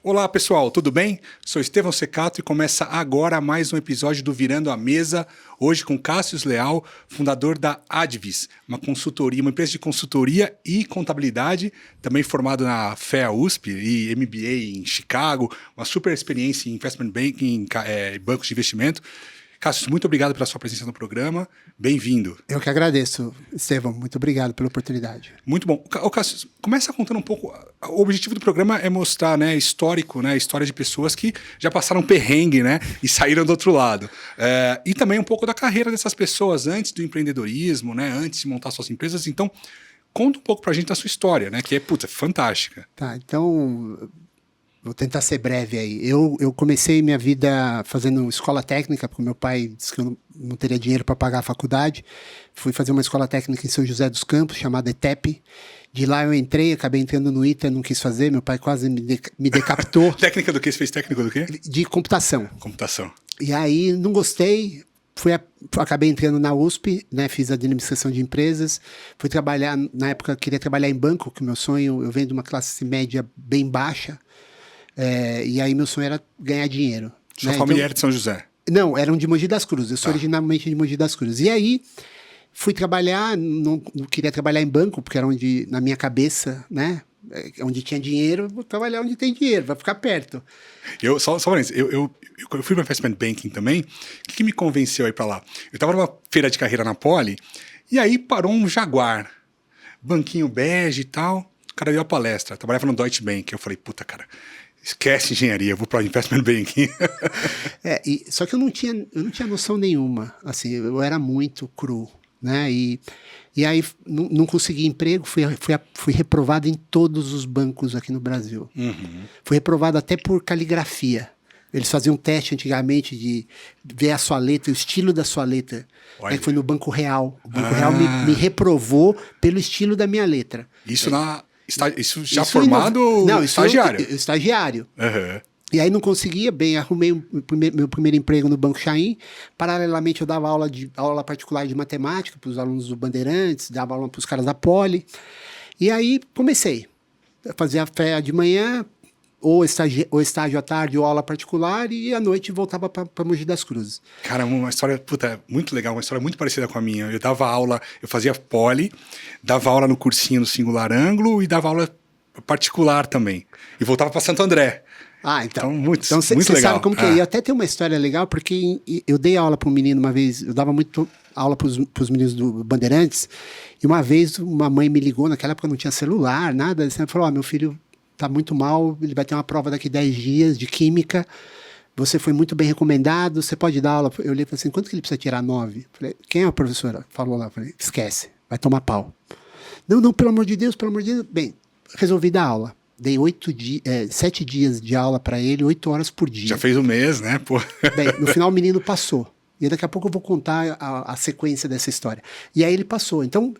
Olá pessoal, tudo bem? Sou Estevão Secato e começa agora mais um episódio do Virando a Mesa, hoje com Cássio Leal, fundador da Advis, uma consultoria, uma empresa de consultoria e contabilidade, também formado na FEA USP e MBA em Chicago, uma super experiência em investment banking, bancos de investimento. Cássio, muito obrigado pela sua presença no programa. Bem-vindo. Eu que agradeço, Estevão. Muito obrigado pela oportunidade. Muito bom. Cássio, começa contando um pouco. O objetivo do programa é mostrar, né, histórico, né, história de pessoas que já passaram perrengue, né, e saíram do outro lado. E também um pouco da carreira dessas pessoas antes do empreendedorismo, né, antes de montar suas empresas. Então, conta um pouco pra gente da sua história, né, que é, fantástica. Tá, então... Vou tentar ser breve aí. Eu comecei minha vida fazendo escola técnica, porque meu pai disse que eu não teria dinheiro para pagar a faculdade. Fui fazer uma escola técnica em São José dos Campos, chamada ETEP. De lá eu entrei, acabei entrando no ITA, não quis fazer. Meu pai quase me decapitou. Técnica do quê? Você fez técnica do quê? De computação. Computação. E aí não gostei. Acabei entrando na USP, né, fiz administração de empresas, fui trabalhar, na época eu queria trabalhar em banco, que meu sonho, eu venho de uma classe média bem baixa. E aí meu sonho era ganhar dinheiro. Sua família era de São José? Não, eram de Mogi das Cruzes. Eu sou originalmente de Mogi das Cruzes. E aí fui trabalhar, não queria trabalhar em banco, porque era onde, na minha cabeça, né? Onde tinha dinheiro, vou trabalhar onde tem dinheiro, vai ficar perto. Eu fui para investment banking também. O que me convenceu a ir para lá? Eu estava numa feira de carreira na Poli, e aí parou um Jaguar, banquinho bege e tal. O cara deu a palestra, trabalhava no Deutsche Bank. Eu falei, puta, cara, esquece engenharia, eu vou para investment banking. Só que eu não tinha noção nenhuma, assim, eu era muito cru, né? E aí não consegui emprego, fui reprovado em todos os bancos aqui no Brasil. Uhum. Fui reprovado até por caligrafia. Eles faziam um teste antigamente de ver a sua letra, o estilo da sua letra. Aí foi no Banco Real. O Banco Real me reprovou pelo estilo da minha letra. Isso já formado estagiário? Estagiário. Uhum. E aí não conseguia, arrumei meu primeiro emprego no Banco Chaim. Paralelamente eu dava aula particular de matemática para os alunos do Bandeirantes, dava aula para os caras da Poli. E aí comecei. Eu fazia fé de manhã, ou estágio à tarde, ou aula particular, e à noite voltava para Mogi das Cruzes. Cara, uma história, muito legal, uma história muito parecida com a minha. Eu dava aula, eu fazia Poli, dava aula no cursinho no Singular Ângulo e dava aula particular também. E voltava para Santo André. Então muito você legal. Sabe como que é. E até tem uma história legal, porque eu dei aula para um menino uma vez, eu dava muito aula para os meninos do Bandeirantes, e uma vez uma mãe me ligou, naquela época não tinha celular, nada, ela falou, meu filho tá muito mal, ele vai ter uma prova daqui 10 dias de química, você foi muito bem recomendado, você pode dar aula. Eu olhei e falei assim, quanto que ele precisa tirar 9? Falei, quem é a professora? Falou lá, falei, esquece, vai tomar pau. Não, pelo amor de Deus. Bem, resolvi dar aula. Dei 7 dias de aula para ele, 8 horas por dia. Já fez um mês, né? Pô. Bem, no final o menino passou. E daqui a pouco eu vou contar a sequência dessa história. E aí ele passou. Então,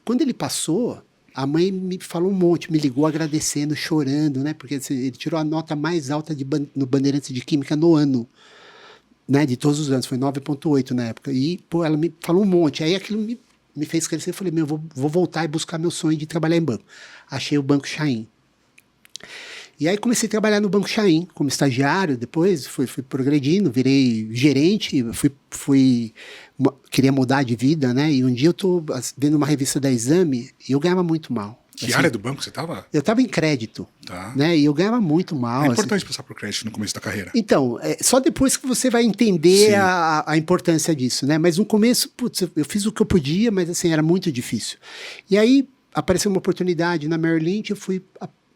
quando ele passou, a mãe me falou um monte, me ligou agradecendo, chorando, né? Porque ele tirou a nota mais alta no Bandeirantes de Química no ano, né? De todos os anos, foi 9,8 na época. E, ela me falou um monte. Aí aquilo me fez crescer. Eu falei, vou voltar e buscar meu sonho de trabalhar em banco. Achei o Banco Chaim. E aí comecei a trabalhar no Banco Chaim como estagiário, depois fui progredindo, virei gerente, queria mudar de vida, né? E um dia eu tô vendo uma revista da Exame e eu ganhava muito mal. Que área do banco você estava? Eu estava em crédito, né? E eu ganhava muito mal. É importante passar por crédito no começo da carreira. Então, só depois que você vai entender a importância disso, né? Mas no começo, eu fiz o que eu podia, mas assim, era muito difícil. E aí apareceu uma oportunidade na Merrill Lynch, eu fui...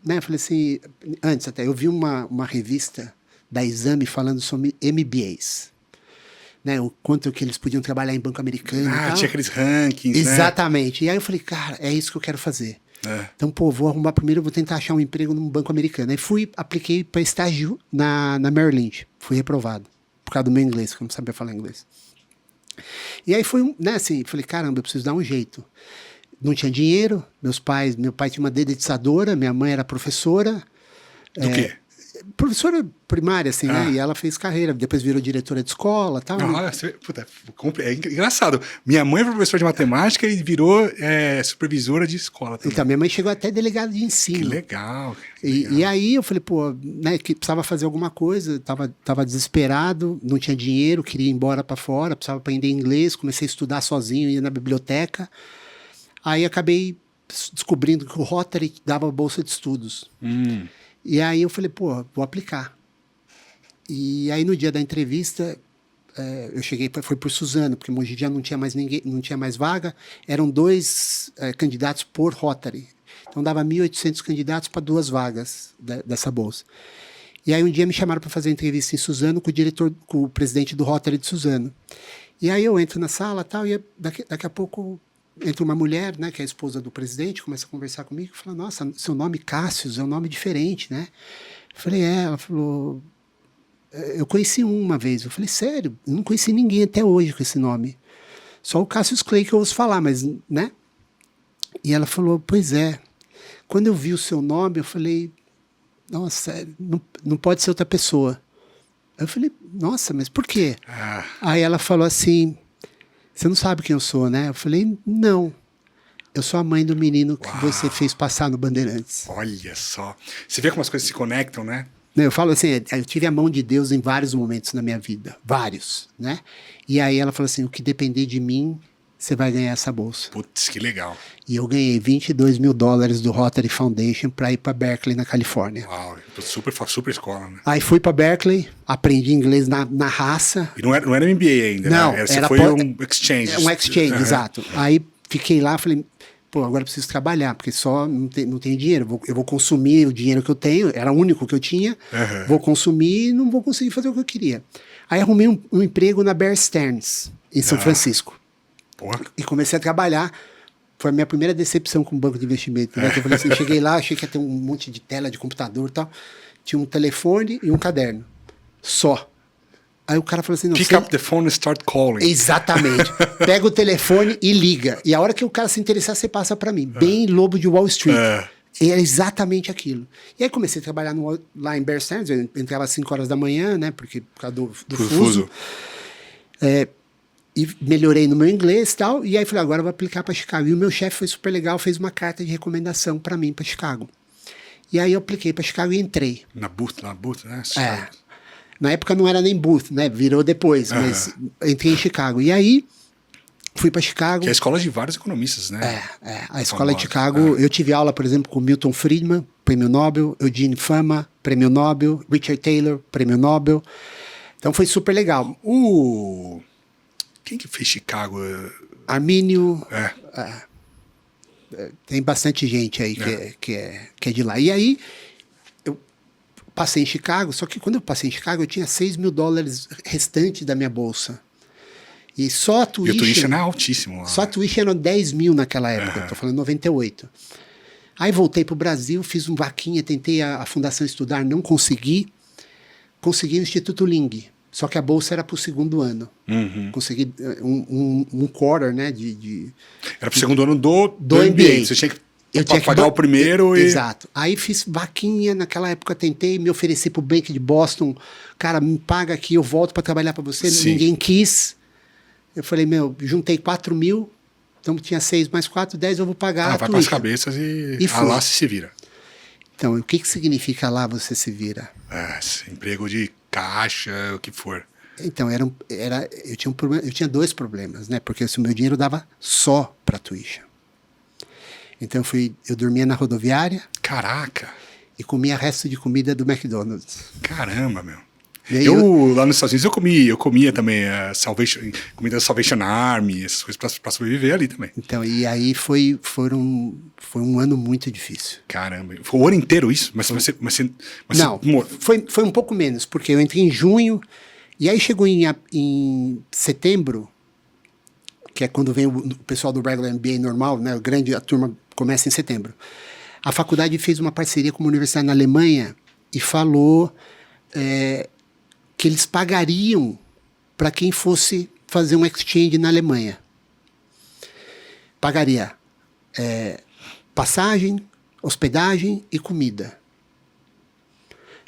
Né, falei assim, antes até, eu vi uma revista da Exame falando sobre MBAs, né, o quanto que eles podiam trabalhar em banco americano. Tinha aqueles rankings, exatamente. Né? E aí eu falei, cara, é isso que eu quero fazer. Então, vou arrumar primeiro, vou tentar achar um emprego num banco americano. Aí apliquei para estágio na Merrill Lynch, fui reprovado, por causa do meu inglês, que eu não sabia falar inglês. E aí né, assim, falei, caramba, eu preciso dar um jeito. Não tinha dinheiro, meu pai tinha uma dedetizadora, minha mãe era professora. Do quê? Professora primária, assim, né? E ela fez carreira, depois virou diretora de escola e tal. Não, olha, puta, é engraçado. Minha mãe é professora de matemática e virou supervisora de escola também. Então, minha mãe chegou até delegada de ensino. Que legal. E aí eu falei, pô, né, que precisava fazer alguma coisa, tava desesperado, não tinha dinheiro, queria ir embora para fora, precisava aprender inglês, comecei a estudar sozinho, ia na biblioteca. Aí acabei descobrindo que o Rotary dava bolsa de estudos. E aí eu falei, pô, vou aplicar. E aí no dia da entrevista, eu cheguei, foi por Suzano, porque hoje em dia não tinha mais ninguém, não tinha mais vaga, eram 2 candidatos por Rotary. Então dava 1.800 candidatos para 2 vagas dessa bolsa. E aí um dia me chamaram para fazer entrevista em Suzano com o presidente do Rotary de Suzano. E aí eu entro na sala tal, e daqui a pouco entra uma mulher, né, que é a esposa do presidente, começa a conversar comigo e fala, nossa, seu nome Cássius é um nome diferente, né? Eu falei, ela falou, eu conheci uma vez. Eu falei, sério? Eu não conheci ninguém até hoje com esse nome. Só o Cassius Clay que eu ouço falar, mas, né? E ela falou, pois é. Quando eu vi o seu nome, eu falei, nossa, não pode ser outra pessoa. Eu falei, nossa, mas por quê? Aí ela falou assim, você não sabe quem eu sou, né? Eu falei, não. Eu sou a mãe do menino que você fez passar no Bandeirantes. Olha só. Você vê como as coisas se conectam, né? Eu falo assim, eu tive a mão de Deus em vários momentos na minha vida. Vários, né? E aí ela falou assim, o que depender de mim, você vai ganhar essa bolsa. Putz, que legal. E eu ganhei $22 mil do Rotary Foundation para ir para Berkeley, na Califórnia. Uau, super escola, né? Aí fui para Berkeley, aprendi inglês na raça. E não era MBA ainda, não, né? Era foi um exchange. Um exchange, exato. Aí fiquei lá, falei, pô, agora eu preciso trabalhar, porque só não tenho dinheiro. Eu vou consumir o dinheiro que eu tenho, era o único que eu tinha, vou consumir e não vou conseguir fazer o que eu queria. Aí arrumei um emprego na Bear Stearns, em São Francisco. Porra. E comecei a trabalhar. Foi a minha primeira decepção com o banco de investimento. Né? Eu falei assim, cheguei lá, achei que ia ter um monte de tela de computador e tal. Tinha um telefone e um caderno. Só. Aí o cara falou assim... Não, Pick up the phone and start calling. Exatamente. Pega o telefone e liga. E a hora que o cara se interessar, você passa para mim. Bem Lobo de Wall Street. E era exatamente aquilo. E aí comecei a trabalhar lá em Bear Stearns. Eu entrava às 5 horas da manhã, né? Porque, por causa do fuso. E melhorei no meu inglês e tal. E aí falei, agora eu vou aplicar para Chicago. E o meu chefe foi super legal, fez uma carta de recomendação para mim, para Chicago. E aí eu apliquei para Chicago e entrei. Na Booth, né? Na época não era nem Booth, né? Virou depois, mas entrei em Chicago. E aí fui para Chicago. Que é a escola de vários economistas, né? A escola de Chicago. Eu tive aula, por exemplo, com Milton Friedman, prêmio Nobel, Eugene Fama, prêmio Nobel, Richard Taylor, prêmio Nobel. Então foi super legal. Quem que fez Chicago? Armínio. Tem bastante gente aí que é de lá. E aí, eu passei em Chicago, só que quando eu passei em Chicago, eu tinha $6 mil restante da minha bolsa. E só a tuition... E o tuition é altíssimo lá. Só a tuition era 10 mil naquela época, estou falando 98. Aí voltei para o Brasil, fiz um vaquinha, tentei a Fundação Estudar, não consegui. Consegui o Instituto Ling. Só que a bolsa era para o segundo ano. Consegui um quarter, né? Era para o segundo ano do MBA. Você tinha que pagar o primeiro e... Exato. Aí fiz vaquinha, naquela época tentei, me ofereci para o Bank de Boston. Cara, me paga aqui, eu volto para trabalhar para você. Sim. Ninguém quis. Eu falei, juntei 4 mil. Então tinha 6 mais 4, 10, eu vou pagar. Vai para as cabeças e lá se vira. Então, o que significa lá você se vira? Emprego de caixa, o que for. Então, eu tinha 2 problemas, né? Porque o meu dinheiro dava só para tuition. Então, eu dormia na rodoviária. Caraca! E comia resto de comida do McDonald's. Caramba, meu. Lá nos Estados Unidos eu comia também comida da Salvation Army, essas coisas para sobreviver ali também. Então, e aí foi um ano muito difícil. Caramba, foi o ano inteiro isso? Mas não, foi um pouco menos, porque eu entrei em junho, e aí chegou em setembro, que é quando vem o pessoal do regular MBA normal, né, a turma começa em setembro. A faculdade fez uma parceria com uma universidade na Alemanha e falou... que eles pagariam para quem fosse fazer um exchange na Alemanha. Pagaria passagem, hospedagem e comida.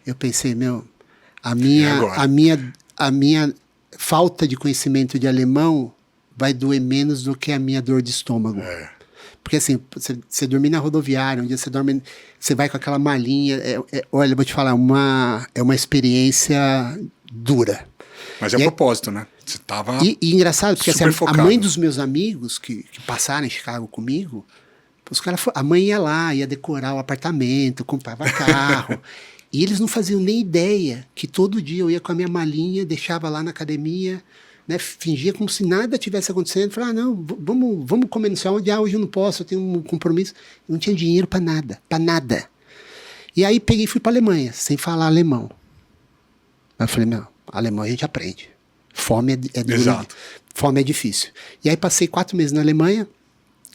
eu pensei, meu, agora? a minha falta de conhecimento de alemão vai doer menos do que a minha dor de estômago. Porque assim, você dormir na rodoviária, um dia você dorme, você vai com aquela malinha, olha, eu vou te falar, é uma experiência dura. Mas é o propósito, né? Você tava e engraçado, porque assim, a focado. mãe dos meus amigos que passaram em Chicago comigo, os caras, a mãe ia lá, ia decorar o apartamento, comprava carro. E eles não faziam nem ideia que todo dia eu ia com a minha malinha, deixava lá na academia, né, fingia como se nada tivesse acontecendo. Falava, não, vamos comer no céu. Hoje eu não posso, eu tenho um compromisso. Eu não tinha dinheiro para nada, para nada. E aí peguei e fui para Alemanha, sem falar alemão. Aí eu falei, não, alemão a gente aprende. Fome é duro. Exato. Fome é difícil. E aí passei 4 meses na Alemanha.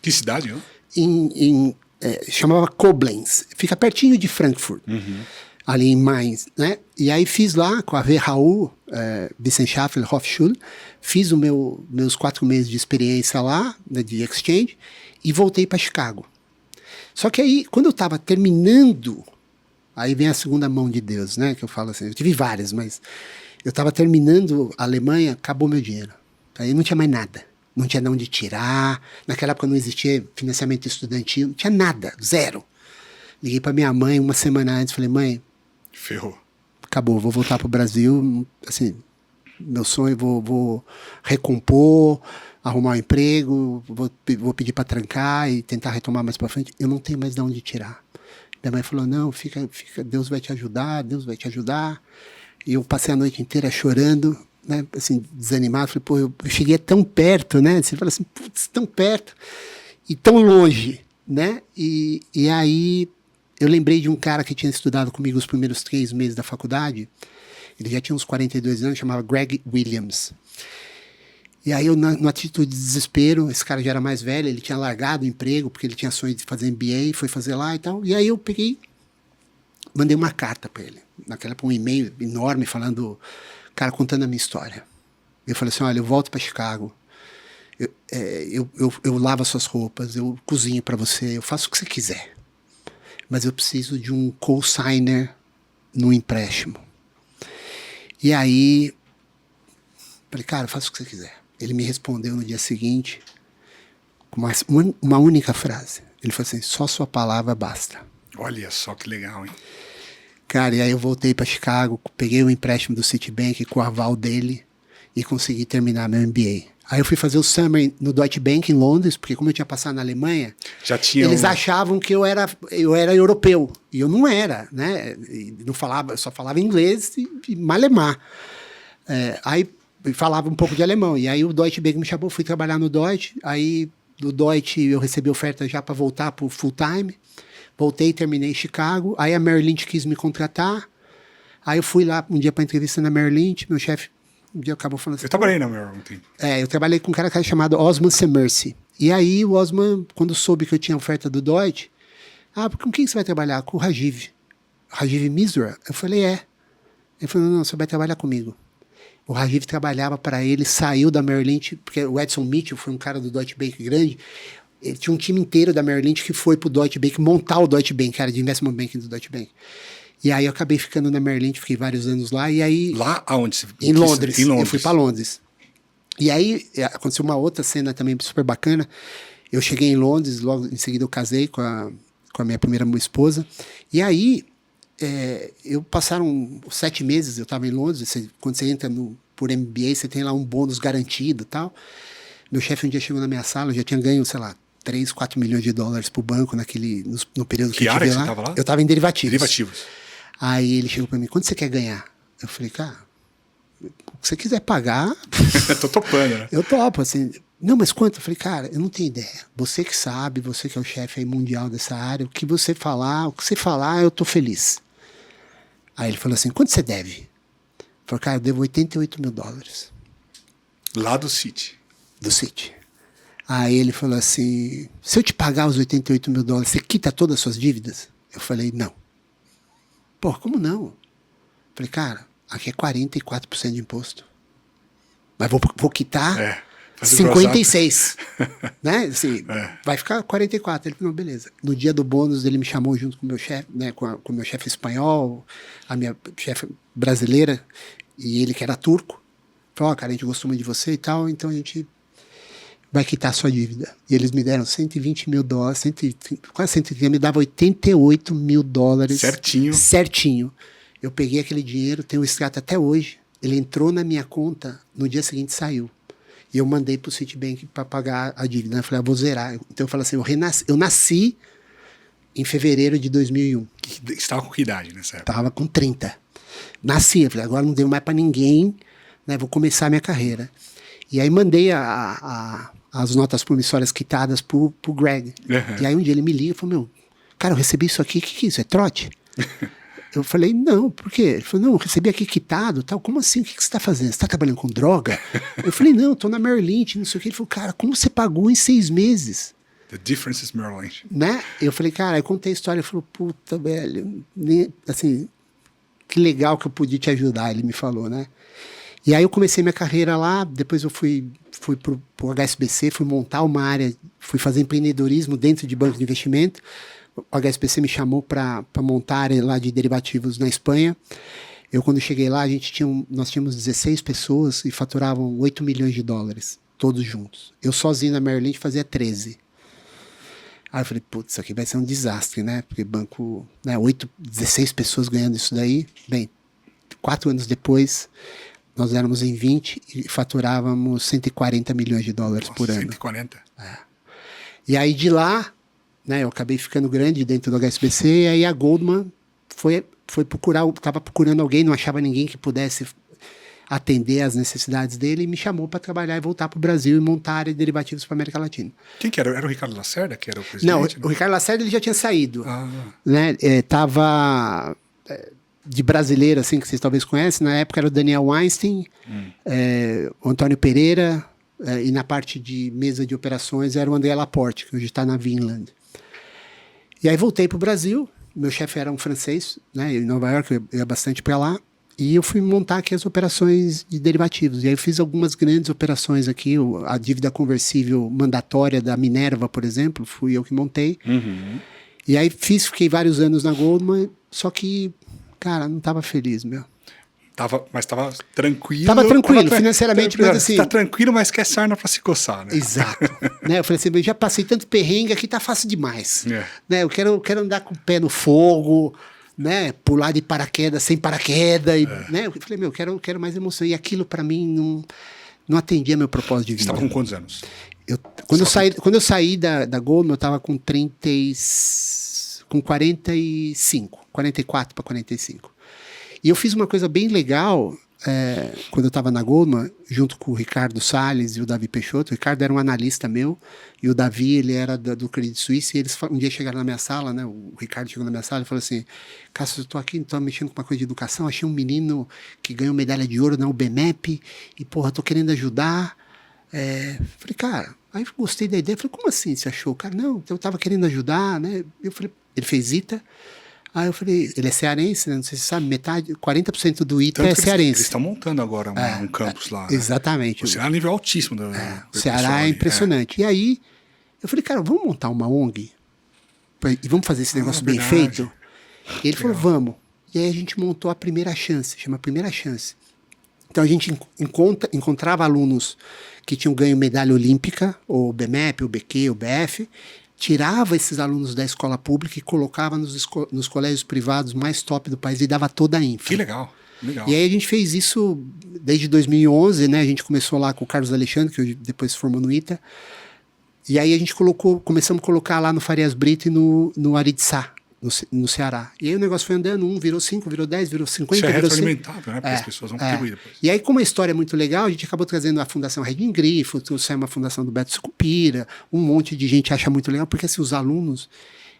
Que cidade, ó? Chamava Koblenz. Fica pertinho de Frankfurt. Ali em Mainz, né? E aí fiz lá com a WHU, Wissenschaftliche Hochschule, fiz os meus 4 meses de experiência lá, né, de exchange, e voltei para Chicago. Só que aí, quando eu estava terminando, aí vem a segunda mão de Deus, né? Que eu falo assim, eu tive várias, mas eu estava terminando a Alemanha, acabou meu dinheiro. Aí não tinha mais nada. Não tinha de onde tirar. Naquela época não existia financiamento estudantil, não tinha nada, zero. Liguei para minha mãe uma semana antes, falei, mãe, ferrou. Acabou, vou voltar pro Brasil, assim, meu sonho, vou recompor, arrumar um emprego, vou pedir para trancar e tentar retomar mais para frente. Eu não tenho mais de onde tirar. Minha mãe falou, não, fica, Deus vai te ajudar, Deus vai te ajudar. E eu passei a noite inteira chorando, né, assim, desanimado. Falei, pô, eu cheguei tão perto, né? Você fala assim, putz, tão perto e tão longe, né? E aí eu lembrei de um cara que tinha estudado comigo os primeiros 3 meses da faculdade. Ele já tinha uns 42 anos, chamava Greg Williams. E aí eu, na atitude de desespero, esse cara já era mais velho, ele tinha largado o emprego, porque ele tinha sonho de fazer MBA, foi fazer lá e tal. E aí eu peguei, mandei uma carta para ele. Naquela época um e-mail enorme falando, cara, contando a minha história. Eu falei assim, olha, eu volto para Chicago. Eu lavo as suas roupas, eu cozinho para você, eu faço o que você quiser. Mas eu preciso de um co-signer no empréstimo. E aí, falei, cara, faça o que você quiser. Ele me respondeu no dia seguinte com uma única frase. Ele falou assim, só sua palavra basta. Olha só que legal, hein? Cara, e aí eu voltei para Chicago, peguei o empréstimo do Citibank com o aval dele e consegui terminar meu MBA. Aí eu fui fazer o summer no Deutsche Bank em Londres, porque como eu tinha passado na Alemanha, eles achavam que eu era europeu. E eu não era, né? E não falava, eu só falava inglês e malemar. Aí falava um pouco de alemão. E aí o Deutsche Bank me chamou, fui trabalhar no Deutsche. Aí do Deutsche eu recebi oferta já para voltar para o full time. Voltei, terminei em Chicago. Aí a Merrill Lynch quis me contratar. Aí eu fui lá um dia para entrevista na Merrill Lynch, meu chefe um dia acabou falando assim... Eu trabalhei na Merrill um tempo. Eu trabalhei com um cara chamado Osman Semersi. E aí o Osman, quando soube que eu tinha oferta do Deutsche, com quem você vai trabalhar? Com o Rajiv. Rajiv Misra? Eu falei, Ele falou, não, você vai trabalhar comigo. O Rajiv trabalhava para ele, saiu da Merrill Lynch, porque o Edson Mitchell foi um cara do Deutsche Bank grande. Ele tinha um time inteiro da Merrill Lynch que foi pro Deutsche Bank montar o Deutsche Bank, cara de investment banking do Deutsche Bank. E aí eu acabei ficando na Merrill Lynch, fiquei vários anos lá, e aí... Lá aonde? Em Londres. Eu fui para Londres. E aí aconteceu uma outra cena também super bacana. Eu cheguei em Londres, logo em seguida eu casei com a minha primeira esposa. E aí, passaram 7 meses, eu estava em Londres. Quando você entra por MBA, você tem lá um bônus garantido e tal. Meu chefe um dia chegou na minha sala, eu já tinha ganho, sei lá, 3, 4 milhões de dólares pro banco no período que eu estive lá. Você tava lá? Eu estava em derivativos. Derivativos. Aí ele chegou para mim, quanto você quer ganhar? Eu falei, cara, o que você quiser pagar... Tô topando, né? Eu topo, assim... Não, mas quanto? Eu falei, cara, eu não tenho ideia. Você que sabe, você que é o chefe aí mundial dessa área, o que você falar, eu tô feliz. Aí ele falou assim, quanto você deve? Eu falei, cara, eu devo 88 mil dólares. Lá do Citi. Do Citi. Aí ele falou assim, se eu te pagar os 88 mil dólares, você quita todas as suas dívidas? Eu falei, não. Pô, como não? Eu falei, cara, aqui é 44% de imposto. Mas vou quitar? Fazer 56. Né? Assim, vai ficar 44. Ele falou, beleza. No dia do bônus, ele me chamou junto com o meu chefe, né? Com o meu chefe espanhol, a minha chefe brasileira, e ele que era turco. Falou, ó, cara, a gente gostou muito de você e tal, então a gente vai quitar a sua dívida. E eles me deram 120 mil dólares, quase 130, me dava 88 mil dólares. Certinho. Certinho. Eu peguei aquele dinheiro, tenho o extrato até hoje. Ele entrou na minha conta, no dia seguinte saiu. E eu mandei pro Citibank para pagar a dívida. Eu falei, vou zerar. Então eu falei assim, eu nasci em fevereiro de 2001. Você estava com que idade nessa época? Tava com 30. Nasci, eu falei, agora não deu mais para ninguém, né? Vou começar a minha carreira. E aí mandei as notas promissórias quitadas pro Greg. Uhum. E aí um dia ele me liga e falou, meu, cara, eu recebi isso aqui, o que é isso? É trote? Eu falei, não, por quê? Ele falou, não, eu recebi aqui quitado, tal. Como assim? O que você está fazendo? Você está trabalhando com droga? Eu falei, não, estou na Merrill Lynch, não sei o quê. Ele falou, cara, como você pagou em 6 meses? The difference is Merrill Lynch. Né? Eu falei, cara, eu contei a história. Ele falou, puta, velho, assim, que legal que eu pude te ajudar, ele me falou, né? E aí eu comecei minha carreira lá, depois eu fui pro HSBC, fui montar uma área, fui fazer empreendedorismo dentro de banco de investimento. O HSBC me chamou para montar a área lá de derivativos na Espanha. Eu, quando cheguei lá, nós tínhamos 16 pessoas e faturavam 8 milhões de dólares, todos juntos. Eu sozinho na Merrill Lynch fazia 13. Aí eu falei, putz, isso aqui vai ser um desastre, né? Porque banco, né, 16 pessoas ganhando isso daí. Bem, 4 anos depois, nós éramos em 20 e faturávamos 140 milhões de dólares por ano. 140? É. E aí de lá, né, eu acabei ficando grande dentro do HSBC, e aí a Goldman foi procurar, estava procurando alguém, não achava ninguém que pudesse atender às necessidades dele, e me chamou para trabalhar e voltar para o Brasil e montar a área de derivativos para a América Latina. Quem que era? Era o Ricardo Lacerda que era o presidente? Não, o Ricardo Lacerda ele já tinha saído. Ah. Né? Tava de brasileiro, assim, que vocês talvez conhecem, na época era o Daniel Weinstein, o Antônio Pereira, e na parte de mesa de operações era o André Laporte, que hoje está na Vinland. E aí voltei para o Brasil, meu chefe era um francês, né, em Nova York, eu ia bastante para lá, e eu fui montar aqui as operações de derivativos. E aí eu fiz algumas grandes operações aqui, a dívida conversível mandatória da Minerva, por exemplo, fui eu que montei. Uhum. E aí fiquei vários anos na Goldman, só que, cara, não estava feliz, meu. Mas estava tranquilo. Tava tranquilo, financeiramente, mas assim... Tá tranquilo, mas quer sarna para se coçar, né? Exato. Né? Eu falei assim, eu já passei tanto perrengue, aqui tá fácil demais. Né? Eu quero andar com o pé no fogo, né? Pular de paraquedas sem paraquedas. Né? Eu falei, meu, eu quero mais emoção. E aquilo para mim não atendia meu propósito de vida. Você estava com quantos anos? Quando eu saí da Goldman, eu estava com 45, 44 para 45. E eu fiz uma coisa bem legal quando eu estava na Goldman, junto com o Ricardo Salles e o Davi Peixoto. O Ricardo era um analista meu, e o Davi ele era do Credit Suisse. E eles um dia chegaram na minha sala, né? O Ricardo chegou na minha sala e falou assim, Cássio, eu estou aqui, estou mexendo com uma coisa de educação, achei um menino que ganhou medalha de ouro na UBMEP, e porra, estou querendo ajudar. Falei, cara, aí eu gostei da ideia. Falei, como assim você achou? Cara, não, eu estava querendo ajudar, né? Eu falei, ele fez ITA. Aí eu falei, ele é cearense, né? Não sei se você sabe, 40% do ITA é cearense. Eles estão montando agora um campus lá. Né? Exatamente. O Ceará é nível altíssimo. O Ceará é impressionante. E aí, eu falei, cara, vamos montar uma ONG? E vamos fazer esse negócio bem feito? E ele falou, vamos. E aí a gente montou a Primeira Chance, chama Primeira Chance. Então a gente encontrava alunos que tinham ganho medalha olímpica, ou BMEP, ou BQ, ou BF, tirava esses alunos da escola pública e colocava nos colégios privados mais top do país e dava toda a infra. Que legal, legal. E aí a gente fez isso desde 2011, né? A gente começou lá com o Carlos Alexandre, que depois se formou no ITA. E aí a gente começamos a colocar lá no Farias Brito e no Aritzá, no Ceará. E aí o negócio foi andando, virou 5, virou 10, virou 50, isso é virou 100. retroalimentável, né? Porque as pessoas vão contribuir depois. E aí, como a história é muito legal, a gente acabou trazendo a Fundação Reding Grifo, saiu uma fundação do Beto Sucupira, um monte de gente acha muito legal, porque assim, os alunos,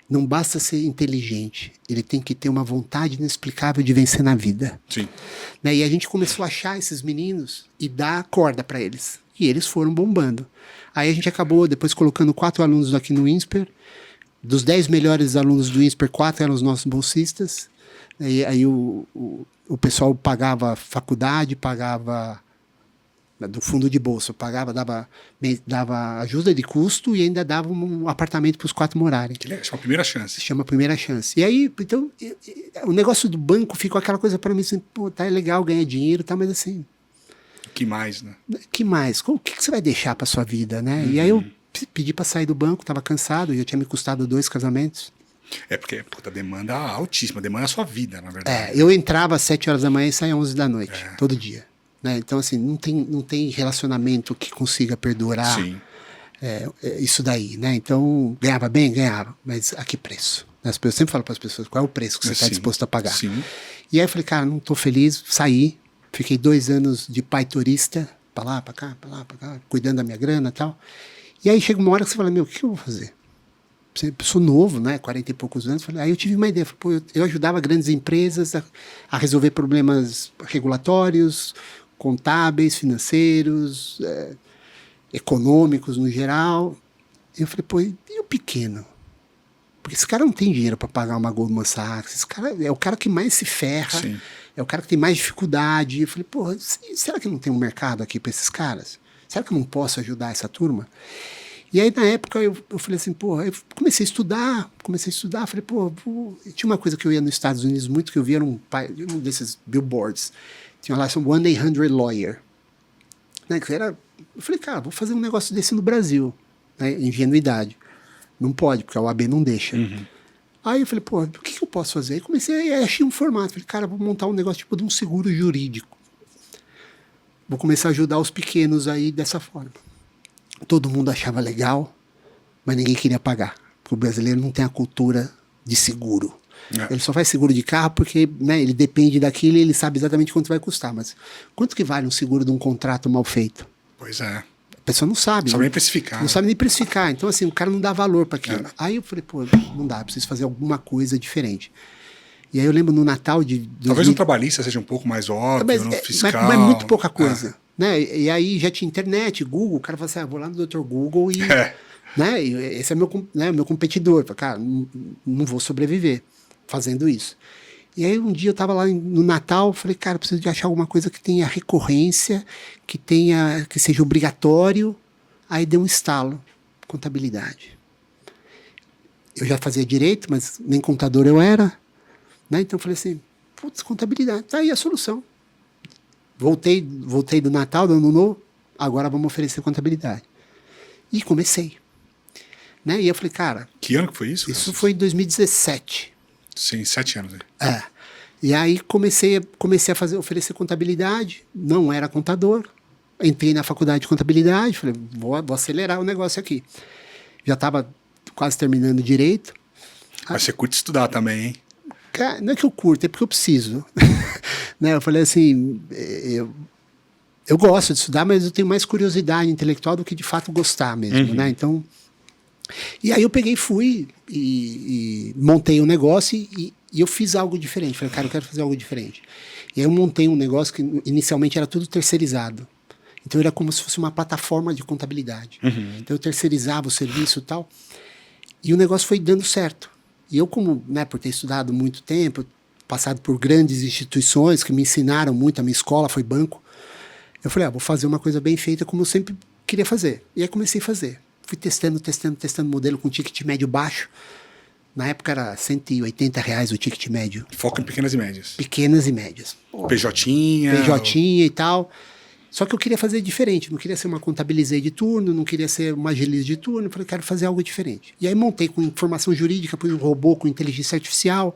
não basta ser inteligente, ele tem que ter uma vontade inexplicável de vencer na vida. Sim. Né? E a gente começou a achar esses meninos e dar corda para eles. E eles foram bombando. Aí a gente acabou depois colocando 4 alunos aqui no INSPER. Dos 10 melhores alunos do INSPER, 4 eram os nossos bolsistas. E aí o pessoal pagava faculdade, pagava do fundo de bolsa. Eu pagava, dava ajuda de custo e ainda dava um apartamento para os 4 morarem. Que legal, chama Primeira Chance. Chama Primeira Chance. E aí, então, o negócio do banco ficou aquela coisa para mim assim, pô, tá, é legal ganhar dinheiro, tá, mas assim... Que mais, né? Que mais? O que você vai deixar para sua vida, né? E aí eu pedi para sair do banco, estava cansado, já tinha me custado 2 casamentos. É porque a demanda é altíssima, a demanda é a sua vida, na verdade. Eu entrava às 7 horas da manhã e saía às 11 da noite, todo dia. Né? Então, assim, não tem relacionamento que consiga perdurar isso daí, né? Então, ganhava bem? Ganhava, mas a que preço? Eu sempre falo para as pessoas, qual é o preço que você está disposto a pagar? Sim. E aí eu falei, cara, não estou feliz, saí, fiquei 2 anos de pai turista, para lá, para cá, cuidando da minha grana e tal. E aí chega uma hora que você fala, meu, o que eu vou fazer? Eu sou novo, né? 40 e poucos anos. Aí eu tive uma ideia. Pô, eu ajudava grandes empresas a resolver problemas regulatórios, contábeis, financeiros, econômicos no geral. Eu falei, pô, e o pequeno? Porque esse cara não tem dinheiro para pagar uma Goldman Sachs. Esse cara é o cara que mais se ferra. Sim. É o cara que tem mais dificuldade. Eu falei, pô, será que não tem um mercado aqui para esses caras? Será que eu não posso ajudar essa turma? E aí, na época, eu falei assim, pô, eu comecei a estudar, falei, pô, tinha uma coisa que eu ia nos Estados Unidos muito, que eu via um desses billboards, tinha lá, 1-800 Lawyer, né, que era, eu falei, cara, vou fazer um negócio desse no Brasil, né, ingenuidade, não pode, porque a OAB não deixa. Aí eu falei, pô, o que eu posso fazer? Aí comecei, aí achei um formato, falei, cara, vou montar um negócio tipo de um seguro jurídico, vou começar a ajudar os pequenos aí dessa forma. Todo mundo achava legal, mas ninguém queria pagar. Porque o brasileiro não tem a cultura de seguro. Ele só faz seguro de carro porque, né, ele depende daquilo e ele sabe exatamente quanto vai custar. Mas quanto que vale um seguro de um contrato mal feito? Pois é. A pessoa não sabe. Não sabe nem precificar. Não sabe nem precificar. Então, assim, o cara não dá valor para aquilo. Aí eu falei, pô, não dá, preciso fazer alguma coisa diferente. E aí eu lembro no Natal de... Talvez um trabalhista seja um pouco mais óbvio, no fiscal. Mas muito pouca coisa. Né? E aí já tinha internet, Google, o cara fala assim, vou lá no Dr. Google e... Né? E esse é meu competidor. Eu falei, cara, não vou sobreviver fazendo isso. E aí um dia eu estava lá no Natal, falei, cara, preciso de achar alguma coisa que tenha recorrência, que seja obrigatório. Aí deu um estalo, contabilidade. Eu já fazia direito, mas nem contador eu era. Né? Então eu falei assim, putz, contabilidade, tá aí a solução. Voltei do Natal, do Ano Novo, agora vamos oferecer contabilidade. E comecei. Né? E eu falei, cara... Que ano que foi isso? Isso foi em 2017. Sim, 7 anos. Aí. E aí comecei a oferecer contabilidade, não era contador, entrei na faculdade de contabilidade, falei, vou acelerar o negócio aqui. Já estava quase terminando direito. Mas você curte estudar também, hein? Cara, não é que eu curto, é porque eu preciso. Né? Eu falei assim, eu gosto de estudar, mas eu tenho mais curiosidade intelectual do que de fato gostar mesmo, né? Então, e aí eu peguei, fui e montei um negócio e eu fiz algo diferente. Falei, cara, eu quero fazer algo diferente. E aí eu montei um negócio que inicialmente era tudo terceirizado. Então era como se fosse uma plataforma de contabilidade. Então eu terceirizava o serviço e tal. E o negócio foi dando certo. E eu, como, né, por ter estudado muito tempo, passado por grandes instituições que me ensinaram muito, a minha escola foi banco, eu falei, vou fazer uma coisa bem feita como eu sempre queria fazer. E aí comecei a fazer. Fui testando modelo com ticket médio baixo. Na época era R$180 o ticket médio. Foco em pequenas e médias. Pequenas e médias. PJ e tal. Só que eu queria fazer diferente. Não queria ser uma contabilizei de turno, não queria ser uma agilize de turno. Eu falei, quero fazer algo diferente. E aí montei com informação jurídica, pus um robô com inteligência artificial.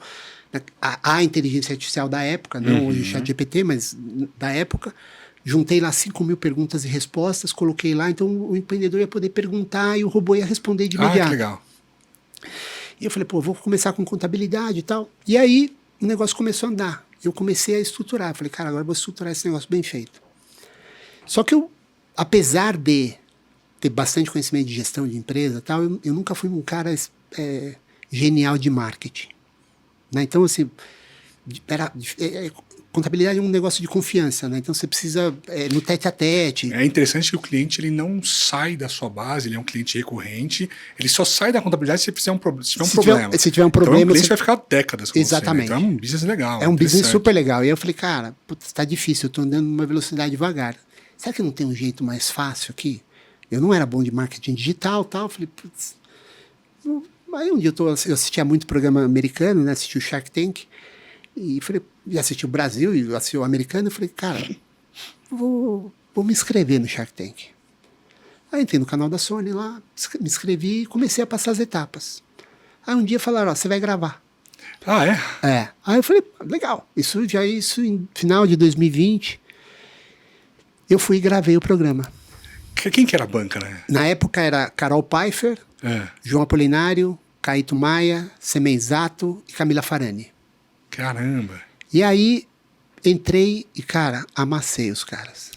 A inteligência artificial da época, não hoje o ChatGPT, mas da época. Juntei lá 5.000 perguntas e respostas, coloquei lá, então o empreendedor ia poder perguntar e o robô ia responder de imediato. Que legal. E eu falei, pô, vou começar com contabilidade e tal. E aí o negócio começou a andar. Eu comecei a estruturar. Eu falei, cara, agora eu vou estruturar esse negócio bem feito. Só que eu, apesar de ter bastante conhecimento de gestão de empresa e tal, eu nunca fui um cara genial de marketing. Né? Então, assim, contabilidade é um negócio de confiança, né? Então você precisa no tete-a-tete. É interessante que o cliente ele não sai da sua base, ele é um cliente recorrente, ele só sai da contabilidade se tiver um problema. Se tiver um problema, então o cliente vai ficar décadas com exatamente. você, né? Então é um business legal. É um business super legal. E aí eu falei, cara, está difícil, eu estou andando numa velocidade devagar. será que não tem um jeito mais fácil aqui? Eu não era bom de marketing digital e tal. Eu falei, putz. Aí um dia eu assistia muito programa americano, né? Assisti o Shark Tank. E falei, e assisti o Brasil e assisti o americano. Eu falei, cara, vou me inscrever no Shark Tank. Aí entrei no canal da Sony lá, me inscrevi e comecei a passar as etapas. Aí um dia falaram, ó, você vai gravar. Ah, é? É. Aí eu falei, legal. Isso em final de 2020. Eu fui e gravei o programa. Quem que era a banca, né? Na época era Carol Pfeiffer, João Apolinário, Caíto Maia, Semenzato e Camila Farani. Caramba. E aí entrei e, cara, amassei os caras.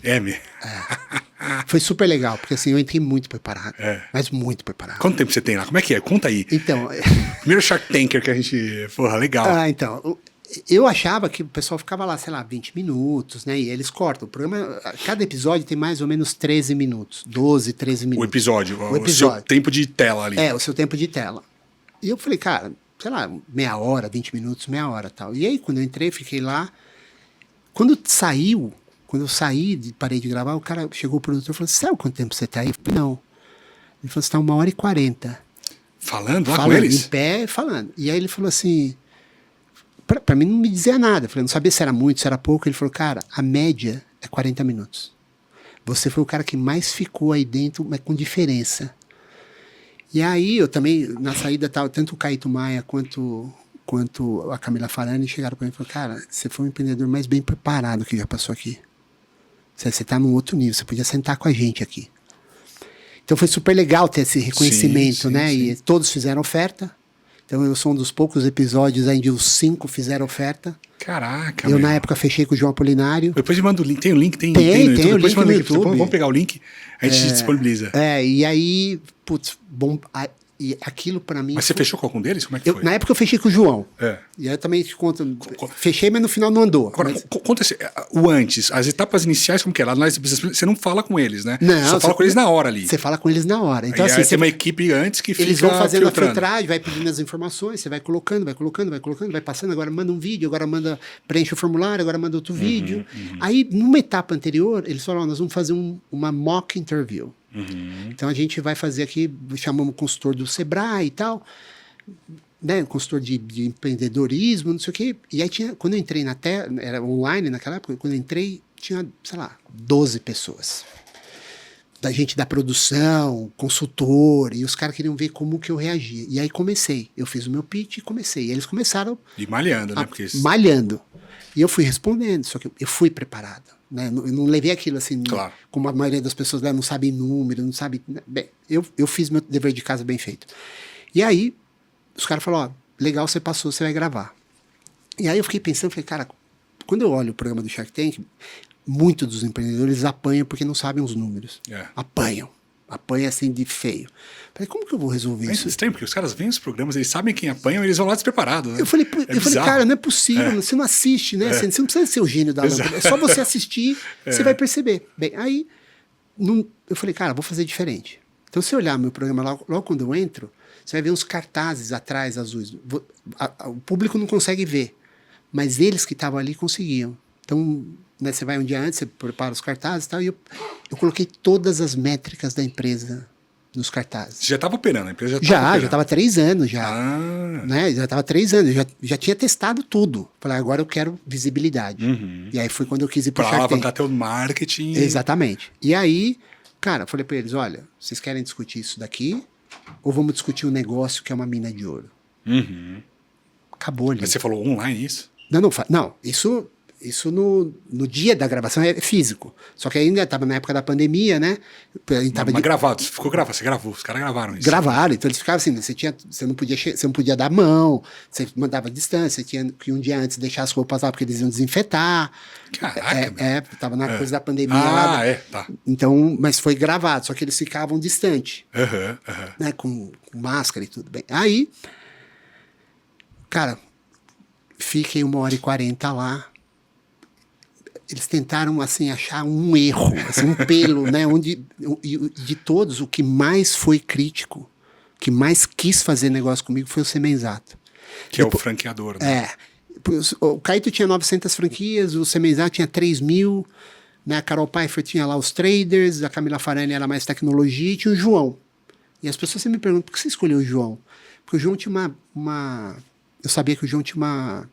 Foi super legal, porque assim, eu entrei muito preparado. Mas muito preparado. Quanto tempo você tem lá? Como é que é? Conta aí. Então... Primeiro Shark Tanker que a gente... Porra, legal. Então... Eu achava que o pessoal ficava lá, sei lá, 20 minutos, né? E eles cortam. O programa, cada episódio tem mais ou menos 13 minutos. 12, 13 minutos. O episódio. O seu tempo de tela ali. O seu tempo de tela. E eu falei, cara, sei lá, meia hora, 20 minutos, meia hora e tal. E aí, quando eu entrei, fiquei lá. Quando eu saí, parei de gravar, o cara chegou, o produtor, e falou, sabe quanto tempo você tá aí? Eu falei, não. Ele falou, você tá 1h40. Falando lá com eles? Em pé, falando. E aí ele falou assim... Pra mim não me dizia nada. Eu falei, não sabia se era muito, se era pouco. Ele falou, cara, a média é 40 minutos. Você foi o cara que mais ficou aí dentro, mas com diferença. E aí eu também, na saída, tanto o Caíto Maia quanto a Camila Farani chegaram pra mim e falaram, cara, você foi o empreendedor mais bem preparado que já passou aqui. Você tá num outro nível, você podia sentar com a gente aqui. Então foi super legal ter esse reconhecimento, né? Sim. E todos fizeram oferta. Então eu sou um dos poucos episódios onde os 5 fizeram oferta. Caraca, na época fechei com o João Apolinário. Depois eu mando o link. Tem o link? Tem no YouTube. Depois manda no YouTube. Vamos pegar o link, a gente disponibiliza. E aí, putz, bom... E aquilo pra mim... Mas você fechou com algum deles? Como é que foi? Na época eu fechei com o João. E aí eu também te conto... Fechei, mas no final não andou. Agora, conta o antes, as etapas iniciais, como que era? Você não fala com eles, né? Não. Só fala com eles na hora ali. Você fala com eles na hora. Então, assim, tem uma equipe antes que fica eles vão fazendo filtrando. a filtragem, vai pedindo as informações, você vai colocando, vai passando, agora manda um vídeo, agora preenche o formulário, agora manda outro vídeo. Aí, numa etapa anterior, eles falaram, nós vamos fazer uma mock interview. Então a gente vai fazer aqui, chamamos um consultor do Sebrae e tal, né, um consultor de empreendedorismo, não sei o quê. E aí quando eu entrei na tela, era online naquela época, quando eu entrei, tinha, sei lá, 12 pessoas. Da gente da produção, consultor, e os caras queriam ver como que eu reagia. E aí eu fiz o meu pitch e comecei. E eles começaram... E malhando, né? Malhando. E eu fui respondendo, só que eu fui preparado. Né? Eu não levei aquilo assim, claro, como a maioria das pessoas não sabe número, não sabe... Bem, eu fiz meu dever de casa bem feito. E aí, os caras falaram, ó, legal, você passou, você vai gravar. E aí eu fiquei pensando, falei, cara, quando eu olho o programa do Shark Tank, muitos dos empreendedores apanham porque não sabem os números. Apanham assim de feio. Falei, como que eu vou resolver isso? É estranho, porque os caras veem os programas, eles sabem quem apanham, eles vão lá despreparados. Né? Eu falei, cara, não é possível, você não assiste, né? Você não precisa ser o gênio da lâmpada, é só você assistir, você vai perceber. Bem, aí eu falei, cara, vou fazer diferente. Então, se eu olhar meu programa logo quando eu entro, você vai ver uns cartazes atrás azuis. O público não consegue ver, mas eles que estavam ali conseguiam. Então, né, você vai um dia antes, você prepara os cartazes e tal, e eu coloquei todas as métricas da empresa nos cartazes. Você já estava operando? A empresa já estava 3 anos já. Né, já estava 3 anos, já tinha testado tudo. Falei, agora eu quero visibilidade. E aí foi quando eu quis ir para o Shark Tank. Para alavancar teu marketing. Exatamente. E aí, cara, eu falei para eles, olha, vocês querem discutir isso daqui ou vamos discutir um negócio que é uma mina de ouro? Acabou ali. Mas você falou online isso? Não, isso no dia da gravação é físico. Só que ainda estava na época da pandemia, né? Mas gravado, você gravou, os caras gravaram isso. Gravaram, então eles ficavam assim, você não podia dar mão, você mandava distância, tinha que um dia antes deixar as roupas lá porque eles iam desinfetar. Caraca, tava na coisa da pandemia lá. Tá. Então, mas foi gravado, só que eles ficavam distante. Né, com máscara e tudo bem. Aí, cara, fiquei 1h40 lá. Eles tentaram, assim, achar um erro, assim, um pelo, né? Onde, de todos, o que mais foi crítico, o que mais quis fazer negócio comigo foi o Semenzato. Que é o franqueador, né? O Caíto tinha 900 franquias, o Semenzato tinha 3.000, né? A Carol Pfeiffer tinha lá os traders, a Camila Farani era mais tecnologia e tinha o João. E as pessoas sempre me perguntam, por que você escolheu o João? Porque o João tinha eu sabia que o João tinha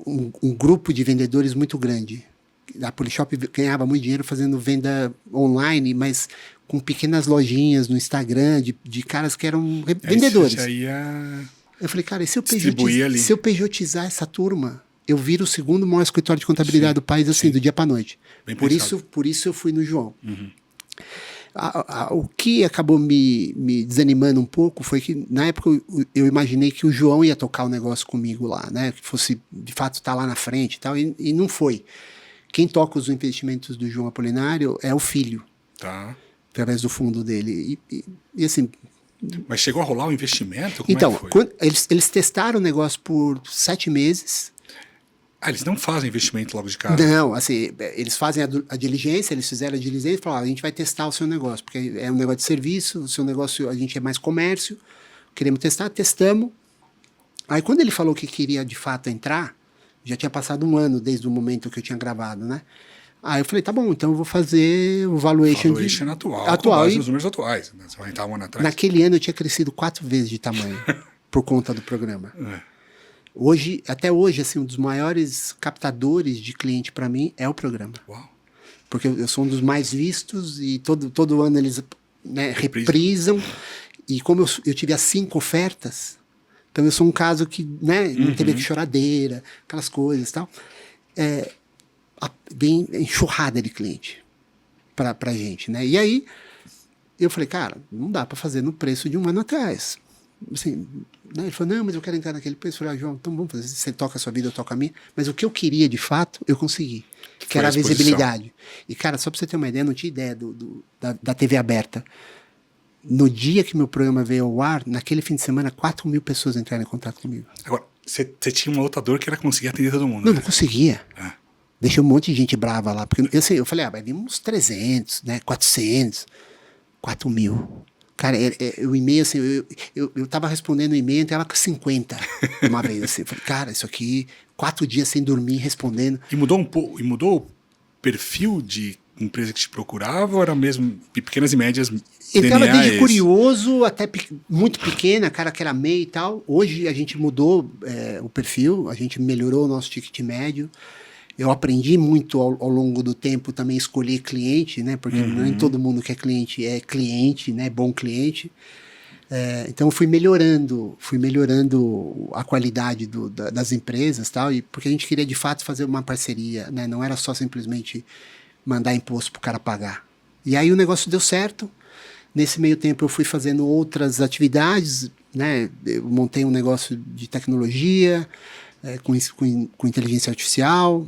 um grupo de vendedores muito grande. A Polishop ganhava muito dinheiro fazendo venda online, mas com pequenas lojinhas no Instagram de caras que eram vendedores. Isso aí é... Eu falei, cara, e se eu pejotizar essa turma, eu viro o segundo maior escritório de contabilidade do país, assim, do dia para noite. Por isso eu fui no João. Uhum. O que acabou me desanimando um pouco foi que, na época, eu imaginei que o João ia tocar o negócio comigo lá, né? Que fosse, de fato, estar lá na frente e tal, e não foi. Quem toca os investimentos do João Apolinário é o filho. Tá. Através do fundo dele. E assim... Mas chegou a rolar o investimento? Como então, é que foi? Eles testaram o negócio por 7 meses. Eles não fazem investimento logo de cara? Não, assim, eles fazem a diligência, eles fizeram a diligência e falaram, a gente vai testar o seu negócio, porque é um negócio de serviço, o seu negócio, a gente é mais comércio, queremos testar, testamos. Aí quando ele falou que queria de fato entrar, já tinha passado 1 ano desde o momento que eu tinha gravado, né? Aí eu falei, tá bom, então eu vou fazer o valuation atual com base nos números atuais. Né? Você vai entrar 1 ano atrás. Naquele ano eu tinha crescido 4 vezes de tamanho por conta do programa. Até hoje, assim, um dos maiores captadores de cliente para mim é o programa. Uau. Porque eu sou um dos mais vistos e todo ano eles, né, reprisam. E como eu tive as 5 ofertas, então eu sou um caso que, né, não teve que choradeira, aquelas coisas e tal. Bem enxurrada de cliente pra gente, né? E aí eu falei, cara, não dá para fazer no preço de 1 ano atrás. Assim, né? Ele falou, não, mas eu quero entrar naquele preço. Eu falei, João, então vamos fazer. Você toca a sua vida, eu toco a minha. Mas o que eu queria de fato, eu consegui. Que era a visibilidade. E, cara, só pra você ter uma ideia, eu não tinha ideia da TV aberta. No dia que meu programa veio ao ar, naquele fim de semana, 4 mil pessoas entraram em contato comigo. Agora, você tinha uma outra dor que era conseguir atender todo mundo. Não conseguia. Deixei um monte de gente brava lá. Porque eu falei, vai vir uns 300, né? 400, 4 mil. Cara, o e-mail, assim, eu tava respondendo o e-mail, entrava com 50 uma vez, assim. Eu falei, cara, isso aqui, 4 dias sem dormir, respondendo. E mudou o perfil de empresa que te procurava ou era mesmo pequenas e médias? Entrava desde curioso até muito pequena, cara que era MEI e tal. Hoje a gente mudou o perfil, a gente melhorou o nosso ticket médio. Eu aprendi muito ao longo do tempo também escolher cliente, né? Porque nem todo mundo que é cliente, né? Bom cliente. Então eu fui melhorando a qualidade das empresas, tal, e porque a gente queria de fato fazer uma parceria, né? Não era só simplesmente mandar imposto pro cara pagar. E aí o negócio deu certo. Nesse meio tempo eu fui fazendo outras atividades, né? Eu montei um negócio de tecnologia, com inteligência artificial,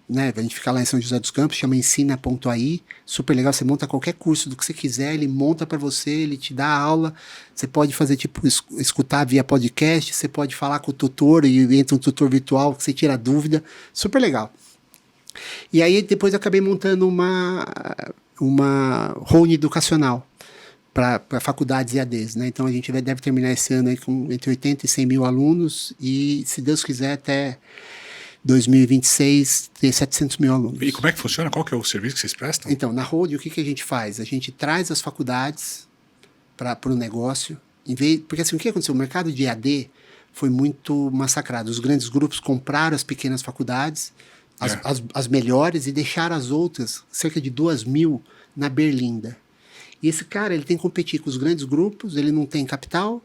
né? A gente fica lá em São José dos Campos, chama ensina.ai, super legal, você monta qualquer curso do que você quiser, ele monta para você, ele te dá aula, você pode fazer tipo, escutar via podcast, você pode falar com o tutor e entra um tutor virtual que você tira dúvida, super legal. E aí depois eu acabei montando uma home educacional para faculdades e ADs, né? Então a gente deve terminar esse ano aí com entre 80 e 100 mil alunos e, se Deus quiser, até 2026 ter 700 mil alunos. E como é que funciona? Qual que é o serviço que vocês prestam? Então, na Road, o que a gente faz? A gente traz as faculdades para o negócio, porque assim, o que aconteceu? O mercado de AD foi muito massacrado. Os grandes grupos compraram as pequenas faculdades, as melhores, e deixaram as outras, cerca de 2.000, na berlinda. E esse cara, ele tem que competir com os grandes grupos, ele não tem capital,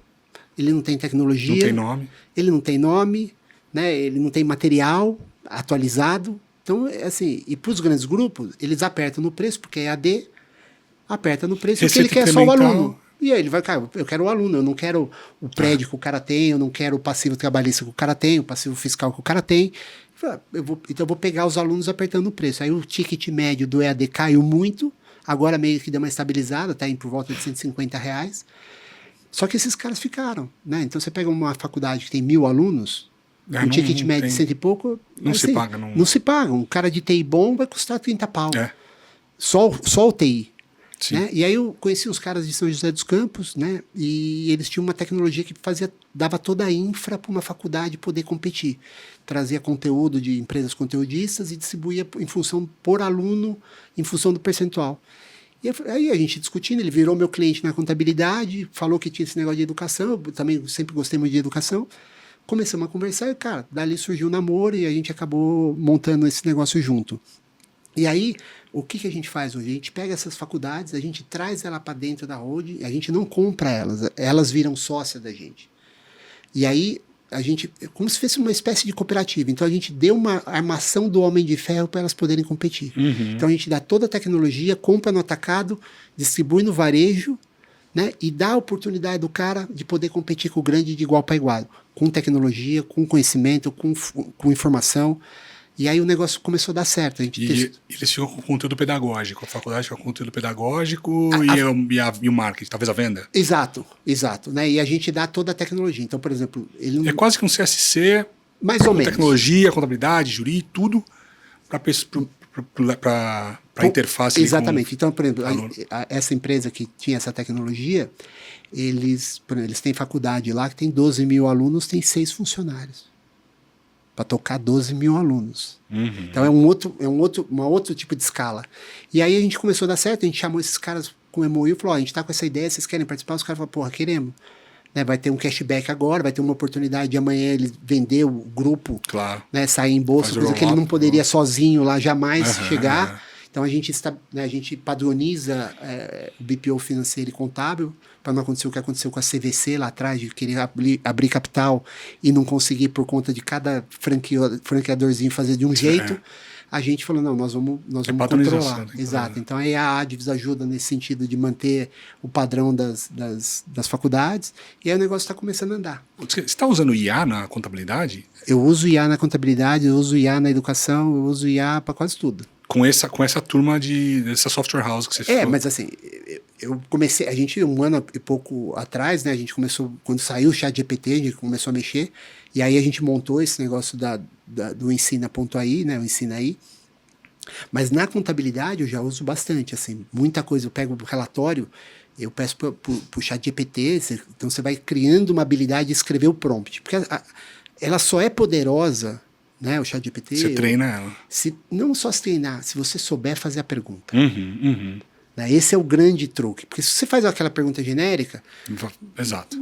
ele não tem tecnologia. Não tem nome. Ele não tem nome, né? Ele não tem material atualizado. Então, assim, e para os grandes grupos, eles apertam no preço, porque é AD, aperta no preço, porque ele quer só o aluno. E aí ele vai, cara, eu quero o aluno, eu não quero o prédio que o cara tem, eu não quero o passivo trabalhista que o cara tem, o passivo fiscal que o cara tem. Então eu vou pegar os alunos apertando o preço. Aí o ticket médio do EAD caiu muito, agora meio que deu uma estabilizada, está por volta de R$150. Só que esses caras ficaram, né? Então você pega uma faculdade que tem 1.000 alunos, um ticket médio de 100 e pouco... Não assim, se paga. Não se paga. Um cara de TI bom vai custar 30 pau. Só o TI. Sim. Né? E aí eu conheci uns caras de São José dos Campos, né? E eles tinham uma tecnologia que dava toda a infra para uma faculdade poder competir. Trazia conteúdo de empresas conteudistas e distribuía em função por aluno, em função do percentual. E aí a gente discutindo, ele virou meu cliente na contabilidade, falou que tinha esse negócio de educação, eu também sempre gostei muito de educação. Começamos a conversar e, cara, dali surgiu o namoro e a gente acabou montando esse negócio junto. E aí, o que a gente faz hoje? A gente pega essas faculdades, a gente traz ela para dentro da holding, a gente não compra elas viram sócia da gente. E aí, a gente, como se fosse uma espécie de cooperativa, então a gente deu uma armação do Homem de Ferro para elas poderem competir. Então a gente dá toda a tecnologia, compra no atacado, distribui no varejo, né, e dá a oportunidade do cara de poder competir com o grande de igual para igual, com tecnologia, com conhecimento, com informação. E aí o negócio começou a dar certo. A gente eles ficam com conteúdo pedagógico, a faculdade fica com conteúdo pedagógico e o marketing, talvez a venda? Exato, né? E a gente dá toda a tecnologia. Então, por exemplo... É quase que um CSC, mais ou menos. Tecnologia, contabilidade, jurídico, tudo para a interface. Exatamente. Então, por exemplo, essa empresa que tinha essa tecnologia, eles têm faculdade lá que tem 12 mil alunos, tem 6 funcionários. Para tocar 12 mil alunos. Então é um outro tipo de escala. E aí a gente começou a dar certo, a gente chamou esses caras com o MOU e falou, a gente está com essa ideia, vocês querem participar? Os caras falaram, porra, queremos. Né, vai ter um cashback agora, vai ter uma oportunidade de amanhã ele vender o grupo, claro, né, sair em bolsa, coisa que ele não poderia sozinho lá jamais chegar. Então a gente padroniza o BPO financeiro e contábil para não acontecer o que aconteceu com a CVC lá atrás, de querer abrir capital e não conseguir por conta de cada franqueadorzinho fazer de um jeito. A gente falou, não, nós vamos controlar. Exato. Então aí a Advis ajuda nesse sentido de manter o padrão das faculdades e aí o negócio está começando a andar. Você está usando IA na contabilidade? Eu uso IA na contabilidade, eu uso IA na educação, eu uso IA para quase tudo. Com essa turma dessa software house que você falou. Mas assim, eu comecei, a gente um ano e pouco atrás, né, a gente começou, quando saiu o ChatGPT, a gente começou a mexer, e aí a gente montou esse negócio do Ensina.ai, né, o Ensina aí. Mas na contabilidade eu já uso bastante, assim, muita coisa, eu pego o relatório, eu peço para o ChatGPT, então você vai criando uma habilidade de escrever o prompt, porque ela só é poderosa, né, o ChatGPT. Você treina ela. Não só se treinar, se você souber fazer a pergunta. Né, esse é o grande truque. Porque se você faz aquela pergunta genérica... Exato.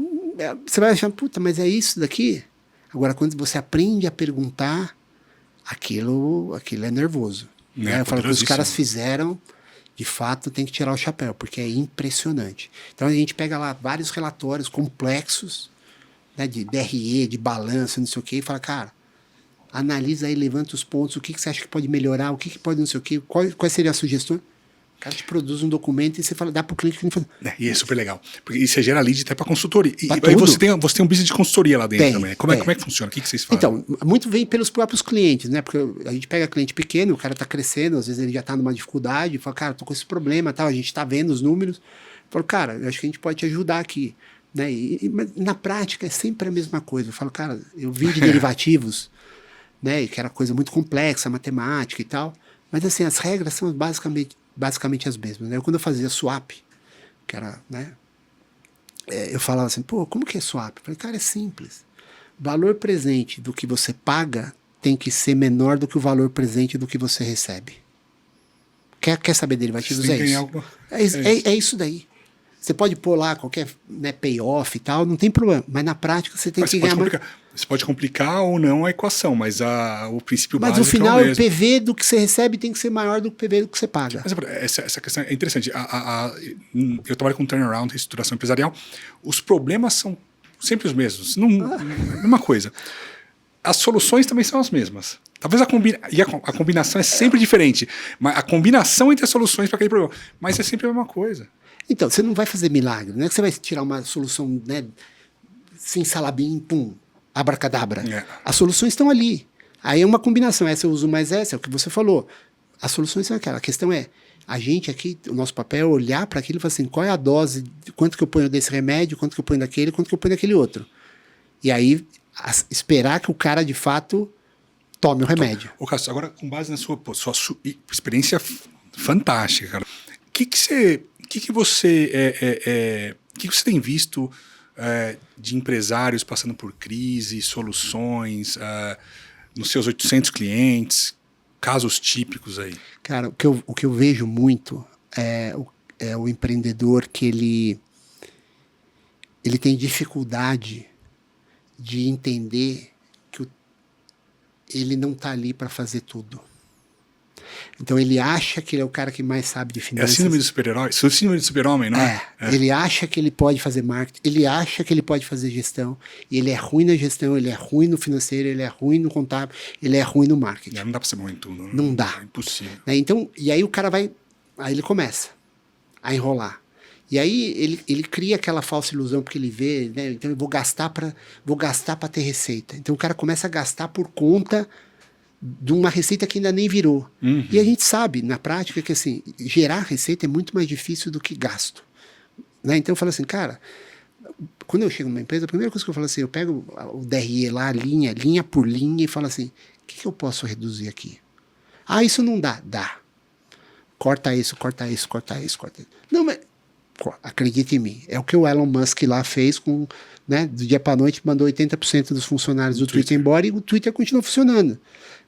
Você vai achar, puta, mas é isso daqui? Agora, quando você aprende a perguntar, aquilo é nervoso. Né? Eu falo que os caras fizeram, de fato, tem que tirar o chapéu, porque é impressionante. Então a gente pega lá vários relatórios complexos, né, de DRE, de balanço, não sei o quê, e fala, cara, analisa aí, levanta os pontos, o que você acha que pode melhorar, o que pode não sei o quê, quais seriam as sugestões. O cara te produz um documento e você fala, dá pro cliente que ele fala. E é super legal. Porque você gera lead até para consultoria. E aí você tem um business de consultoria lá dentro também. Como é que funciona? O que vocês fazem? Então, muito vem pelos próprios clientes, né? Porque a gente pega cliente pequeno, o cara tá crescendo, às vezes ele já tá numa dificuldade, fala, cara, tô com esse problema, tal, a gente tá vendo os números. Falo, cara, eu acho que a gente pode te ajudar aqui. Né? Mas na prática é sempre a mesma coisa. Eu falo, cara, eu vim de derivativos, né? Que era coisa muito complexa, matemática e tal. Mas assim, as regras são basicamente as mesmas. Né? Quando eu fazia swap, que era, né? Eu falava assim, pô, como que é swap? Eu falei, cara, é simples. Valor presente do que você paga tem que ser menor do que o valor presente do que você recebe. Quer saber derivativos? É isso. É isso daí. Você pode pôr lá qualquer, né, payoff e tal, não tem problema. Mas na prática você tem que ganhar mais. Você pode complicar ou não a equação, mas o princípio básico no final, é o mesmo. O PV do que você recebe tem que ser maior do que o PV do que você paga. Mas essa questão é interessante. Eu trabalho com turnaround, reestruturação empresarial. Os problemas são sempre os mesmos. Mesma coisa. As soluções também são as mesmas. Talvez a combinação é sempre diferente. Mas a combinação entre as soluções para aquele problema. Mas é sempre a mesma coisa. Então, você não vai fazer milagre. Não é que você vai tirar uma solução, né, sem salabim, pum, abracadabra. As soluções estão ali. Aí é uma combinação. Essa eu uso mais essa, é o que você falou. As soluções são aquela. A questão é, a gente aqui, o nosso papel é olhar para aquilo e falar assim, qual é a dose, quanto que eu ponho desse remédio, quanto que eu ponho daquele, quanto que eu ponho daquele outro. E aí, esperar que o cara, de fato, tome o remédio. Ô, Cássio, agora, com base na sua experiência fantástica, cara, o que que você que você tem visto de empresários passando por crise, soluções, nos seus 800 clientes, casos típicos aí? Cara, o que eu vejo muito é o empreendedor que ele tem dificuldade de entender que ele não está ali para fazer tudo. Então ele acha que ele é o cara que mais sabe de finanças. É a síndrome do super-herói? É síndrome do super-homem, não é? Ele acha que ele pode fazer marketing, ele acha que ele pode fazer gestão, e ele é ruim na gestão, ele é ruim no financeiro, ele é ruim no contábil, ele é ruim no marketing. Não dá para ser bom em tudo. Né? Não dá. É impossível. Então, e aí o cara vai, aí ele começa a enrolar. E aí ele cria aquela falsa ilusão porque ele vê, né? Então eu vou gastar para ter receita. Então o cara começa a gastar por conta de uma receita que ainda nem virou. Uhum. E a gente sabe, na prática, que assim, gerar receita é muito mais difícil do que gasto. Né? Então eu falo assim, cara, quando eu chego numa empresa, a primeira coisa que eu falo assim, eu pego o DRE lá, linha por linha, e falo assim, o que eu posso reduzir aqui? Ah, isso não dá. Dá. Corta isso. Não, mas acredite em mim, é o que o Elon Musk lá fez com, né, do dia para noite, mandou 80% dos funcionários do Twitter embora e o Twitter continua funcionando.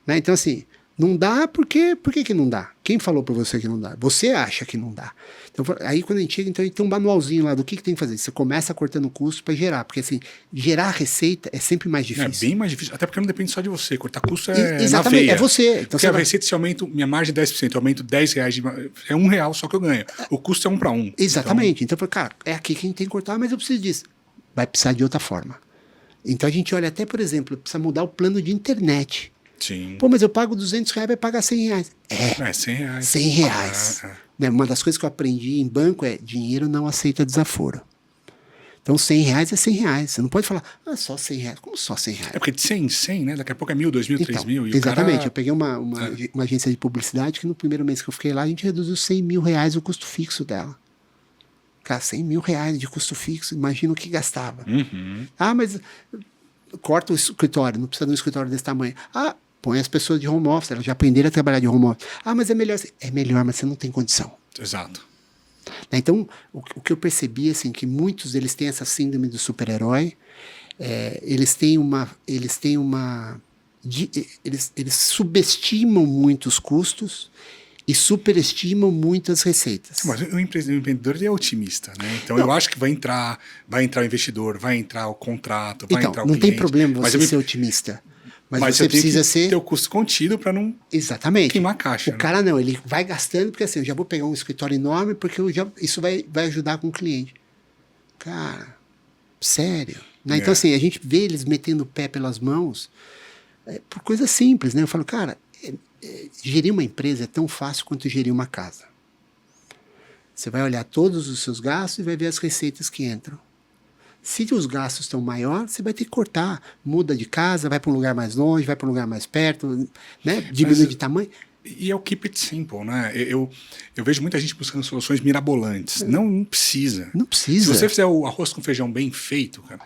Né? Então, assim, não dá por que não dá? Quem falou para você que não dá? Você acha que não dá. Então, aí quando a gente chega, então a gente tem um manualzinho lá do que tem que fazer. Você começa cortando custo para gerar, porque assim, gerar receita é sempre mais difícil. É bem mais difícil, até porque não depende só de você. Cortar custo é Exatamente, na veia. é você. Então, porque você a receita, se eu aumento minha margem é 10%, eu aumento R$10, é R$1 só que eu ganho. O custo é 1 para 1. Exatamente. Então, cara, é aqui que a gente tem que cortar, mas eu preciso disso. Vai precisar de outra forma. Então a gente olha até, por exemplo, precisa mudar o plano de internet. Sim. Pô, mas eu pago R$200, vai pagar R$100. É R$100. R$100. Né? Uma das coisas que eu aprendi em banco é dinheiro não aceita desaforo. Então R$100 é R$100. Você não pode falar, só R$100. Como só R$100? É porque de 100 em 100, né? Daqui a pouco é 1.000, 2.000, Então, 3.000. E exatamente. O cara... Eu peguei uma agência de publicidade que no primeiro mês que eu fiquei lá, a gente reduziu R$100 mil o custo fixo dela. Cara, R$100 mil de custo fixo, imagina o que gastava. Uhum. Mas corta o escritório, não precisa de um escritório desse tamanho. Põe as pessoas de home office, elas já aprenderam a trabalhar de home office. Mas é melhor. É melhor, mas você não tem condição. Exato. Então, o que eu percebi, assim, que muitos deles têm essa síndrome do super-herói, eles subestimam muito os custos e superestimam muito as receitas. Mas o empreendedor ele é otimista, né? Então eu acho que vai entrar o investidor, vai entrar o contrato, vai entrar o cliente. Não tem problema você ser otimista. Mas você precisa ter o custo contido para não queimar a caixa. O cara não, ele vai gastando, porque assim, eu já vou pegar um escritório enorme, porque isso vai ajudar com o cliente. Cara, sério. Né? Então assim, a gente vê eles metendo o pé pelas mãos por coisas simples, né? Eu falo, cara, gerir uma empresa é tão fácil quanto gerir uma casa. Você vai olhar todos os seus gastos e vai ver as receitas que entram. Se os gastos estão maiores, você vai ter que cortar. Muda de casa, vai para um lugar mais longe, vai para um lugar mais perto, né? Diminui de tamanho. E é o keep it simple, né? Eu vejo muita gente buscando soluções mirabolantes. Não precisa. Não precisa. Se você fizer o arroz com feijão bem feito, cara,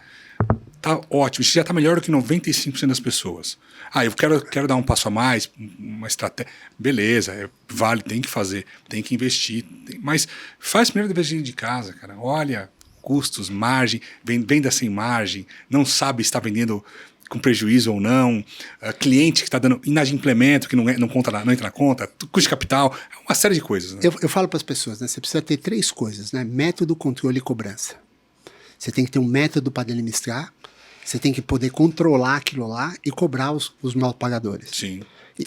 tá ótimo. Isso já tá melhor do que 95% das pessoas. Eu quero dar um passo a mais, uma estratégia. Beleza, vale, tem que fazer, tem que investir. Mas faz primeiro dever de casa, cara. Olha, custos, margem, venda sem margem, não sabe se está vendendo com prejuízo ou não, cliente que está dando inadimplemento, que não entra na conta, custo de capital, uma série de coisas. Né? Eu falo para as pessoas, né? Você precisa ter 3 coisas, né? Método, controle e cobrança. Você tem que ter um método para administrar, você tem que poder controlar aquilo lá e cobrar os mal pagadores. Sim.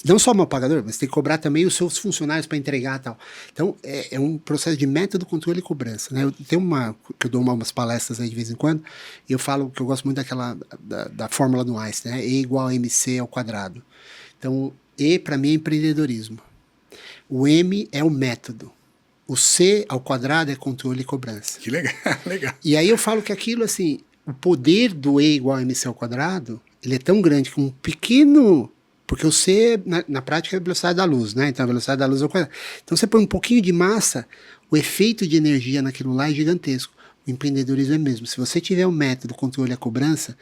Não só o mal pagador, mas tem que cobrar também os seus funcionários para entregar e tal. Então, é um processo de método, controle e cobrança. Né? Eu dou umas palestras aí de vez em quando, e eu falo que eu gosto muito da fórmula do Einstein, né? E igual a MC ao quadrado. Então, E para mim é empreendedorismo. O M é o método. O C ao quadrado é controle e cobrança. Que legal, legal. E aí eu falo que aquilo, assim, o poder do E igual a MC ao quadrado, ele é tão grande que um pequeno... Porque o C, na prática, é a velocidade da luz, né? Então, a velocidade da luz é o quadrado. Então, você põe um pouquinho de massa, o efeito de energia naquilo lá é gigantesco. O empreendedorismo é mesmo. Se você tiver o método, o controle e a cobrança,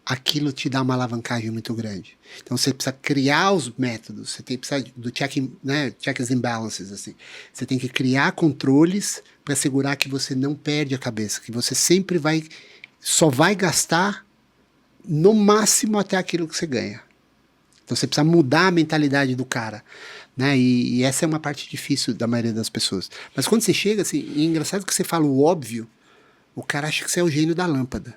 aquilo te dá uma alavancagem muito grande. Então você precisa criar os métodos, você precisa do checks and balances, assim. Você tem que criar controles para assegurar que você não perde a cabeça, que você sempre só vai gastar no máximo até aquilo que você ganha. Então você precisa mudar a mentalidade do cara, né? E essa é uma parte difícil da maioria das pessoas. Mas quando você chega, assim, é engraçado que você fala o óbvio, o cara acha que você é o gênio da lâmpada.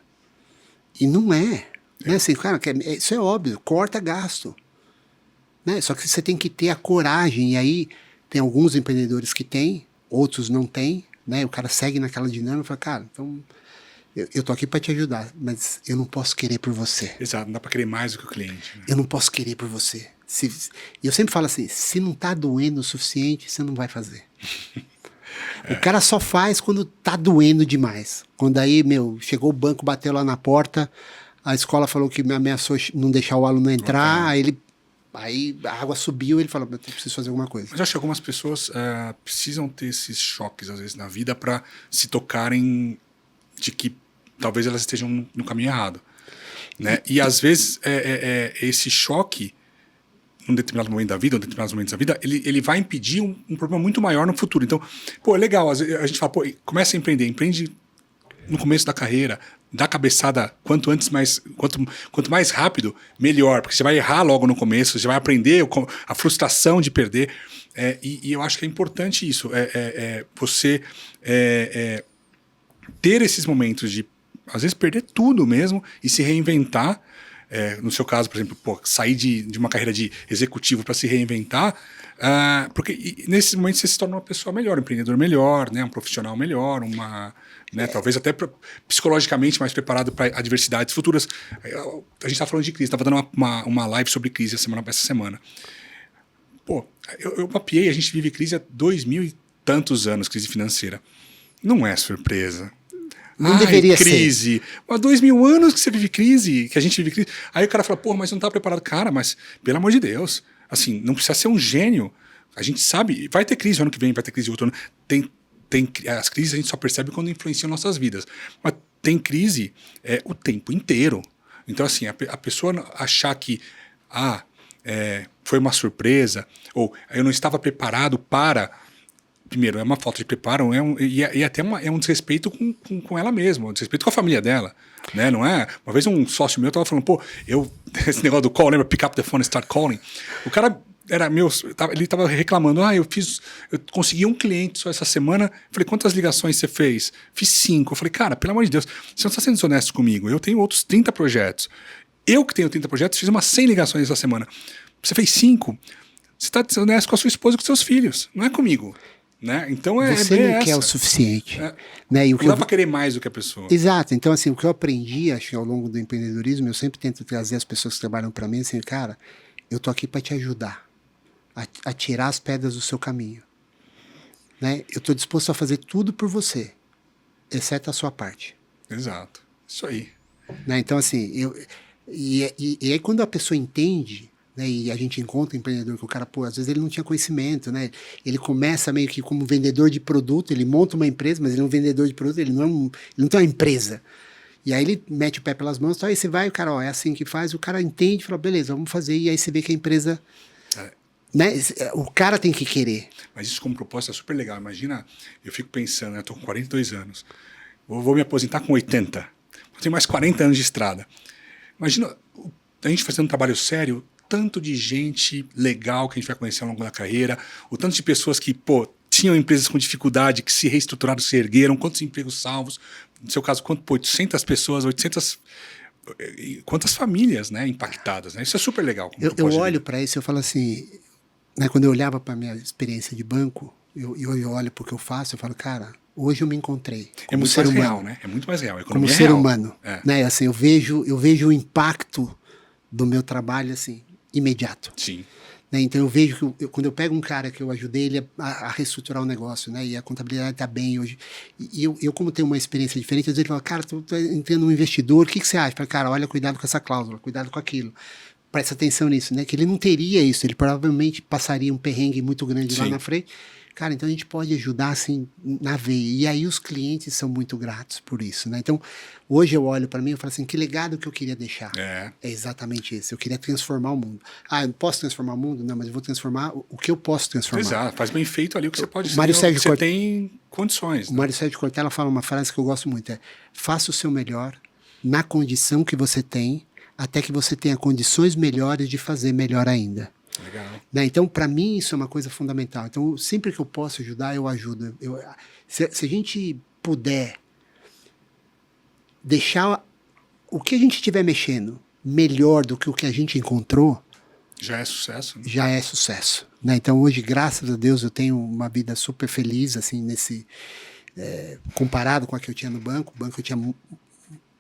E não é. Né? Assim, cara, isso é óbvio, corta gasto. Né? Só que você tem que ter a coragem, e aí tem alguns empreendedores que têm, outros não têm, né? O cara segue naquela dinâmica e fala, cara, então eu tô aqui para te ajudar, mas eu não posso querer por você. Exato, não dá para querer mais do que o cliente. Né? Eu não posso querer por você. Eu sempre falo assim, se não tá doendo o suficiente, você não vai fazer. O cara só faz quando tá doendo demais. Quando aí, chegou o banco, bateu lá na porta, a escola falou que me ameaçou não deixar o aluno entrar, aí a água subiu e ele falou, eu preciso fazer alguma coisa. Mas eu acho que algumas pessoas precisam ter esses choques, às vezes, na vida para se tocarem de que talvez elas estejam no caminho errado. Né? E às vezes, esse choque, num determinado momento da vida, ou em determinados momentos da vida, ele vai impedir um problema muito maior no futuro. Então, é legal, às vezes a gente fala, começa a empreende no começo da carreira, dá cabeçada quanto mais rápido, melhor, porque você vai errar logo no começo, você vai aprender a frustração de perder, e eu acho que é importante isso, você ter esses momentos de, às vezes, perder tudo mesmo e se reinventar. No seu caso, por exemplo, sair de uma carreira de executivo para se reinventar, porque nesses momentos você se torna uma pessoa melhor, um empreendedor melhor, né, um profissional melhor, talvez até psicologicamente mais preparado para adversidades futuras. A gente está falando de crise, estava dando uma live sobre crise essa semana. Eu mapeei, a gente vive crise há 2000 e tantos anos, crise financeira. Não é surpresa. Não deveria crise. ser. Há 2000 anos que você vive crise, que a gente vive crise. Aí o cara fala, mas você não está preparado. Cara, mas pelo amor de Deus, assim, não precisa ser um gênio. A gente sabe, vai ter crise ano que vem, vai ter crise outro ano. As crises a gente só percebe quando influenciam nossas vidas. Mas tem crise o tempo inteiro. Então, assim, a pessoa achar que foi uma surpresa, ou eu não estava preparado para... Primeiro, é uma falta de preparo e até um desrespeito com ela mesma, um desrespeito com a família dela. Né? Não é? Uma vez um sócio meu estava falando, esse negócio do call, lembra? Pick up the phone and start calling. O cara ele estava reclamando, eu consegui um cliente só essa semana. Falei, quantas ligações você fez? Fiz 5. Eu falei, cara, pelo amor de Deus, você não está sendo desonesto comigo. Eu tenho outros 30 projetos. Eu que tenho 30 projetos, fiz umas 100 ligações essa semana. Você fez 5. Você está desonesto com a sua esposa e com seus filhos. Não é comigo. Né? Então você não quer o suficiente. Né? E não dá para querer mais do que a pessoa. Exato. Então, assim, o que eu aprendi, acho que ao longo do empreendedorismo, eu sempre tento trazer as pessoas que trabalham para mim, assim, cara, eu tô aqui para te ajudar a tirar as pedras do seu caminho. Né? Eu tô disposto a fazer tudo por você, exceto a sua parte. Exato. Isso aí. Né? Então, assim, e aí quando a pessoa entende... Né, e a gente encontra empreendedor que o cara, às vezes ele não tinha conhecimento, né? Ele começa meio que como vendedor de produto, ele monta uma empresa, mas ele é um vendedor de produto, ele não tem uma empresa. E aí ele mete o pé pelas mãos, então aí você vai, o cara, é assim que faz, o cara entende, fala, beleza, vamos fazer, e aí você vê que a empresa... Né, o cara tem que querer. Mas isso como proposta é super legal. Imagina, eu fico pensando, eu tô com 42 anos, vou me aposentar com 80, eu tenho mais 40 anos de estrada. Imagina a gente fazendo um trabalho sério, tanto de gente legal que a gente vai conhecer ao longo da carreira, o tanto de pessoas que, tinham empresas com dificuldade, que se reestruturaram, se ergueram, quantos empregos salvos, no seu caso, 800 pessoas, 800... Quantas famílias, né, impactadas, né? Isso é super legal. Eu olho para isso e eu falo assim, né, quando eu olhava para a minha experiência de banco, eu olho para o que eu faço, eu falo, cara, hoje eu me encontrei como é muito ser mais humano, real, né? É muito mais real. A como economia ser real. humano. Né? Assim, eu vejo o impacto do meu trabalho, assim, imediato. Sim. Né? Então eu vejo que quando eu pego um cara que eu ajudei ele a reestruturar o negócio, né? E a contabilidade está bem hoje, e eu como tenho uma experiência diferente, às vezes ele fala, cara, tu entrando um investidor, o que você acha? Eu falo, cara, olha, cuidado com essa cláusula, cuidado com aquilo, presta atenção nisso, né? Que ele não teria isso, ele provavelmente passaria um perrengue muito grande lá na frente, Cara, então a gente pode ajudar assim na veia. E aí os clientes são muito gratos por isso, né? Então, hoje eu olho para mim e falo assim, que legado que eu queria deixar. É exatamente isso. Eu queria transformar o mundo. Ah, eu não posso transformar o mundo? Não, mas eu vou transformar o que eu posso transformar. Exato, faz bem feito ali o que você pode Mário ser, Sérgio você tem condições. O Mário Sérgio Cortella fala uma frase que eu gosto muito, faça o seu melhor na condição que você tem, até que você tenha condições melhores de fazer melhor ainda. Legal. Né? Então, para mim, isso é uma coisa fundamental. Então, sempre que eu posso ajudar, eu ajudo. Se a gente puder deixar o que a gente estiver mexendo melhor do que o que a gente encontrou, já é sucesso. Né? Já é sucesso. Né? Então, hoje, graças a Deus, eu tenho uma vida super feliz, assim, comparado com a que eu tinha no banco. O banco eu tinha,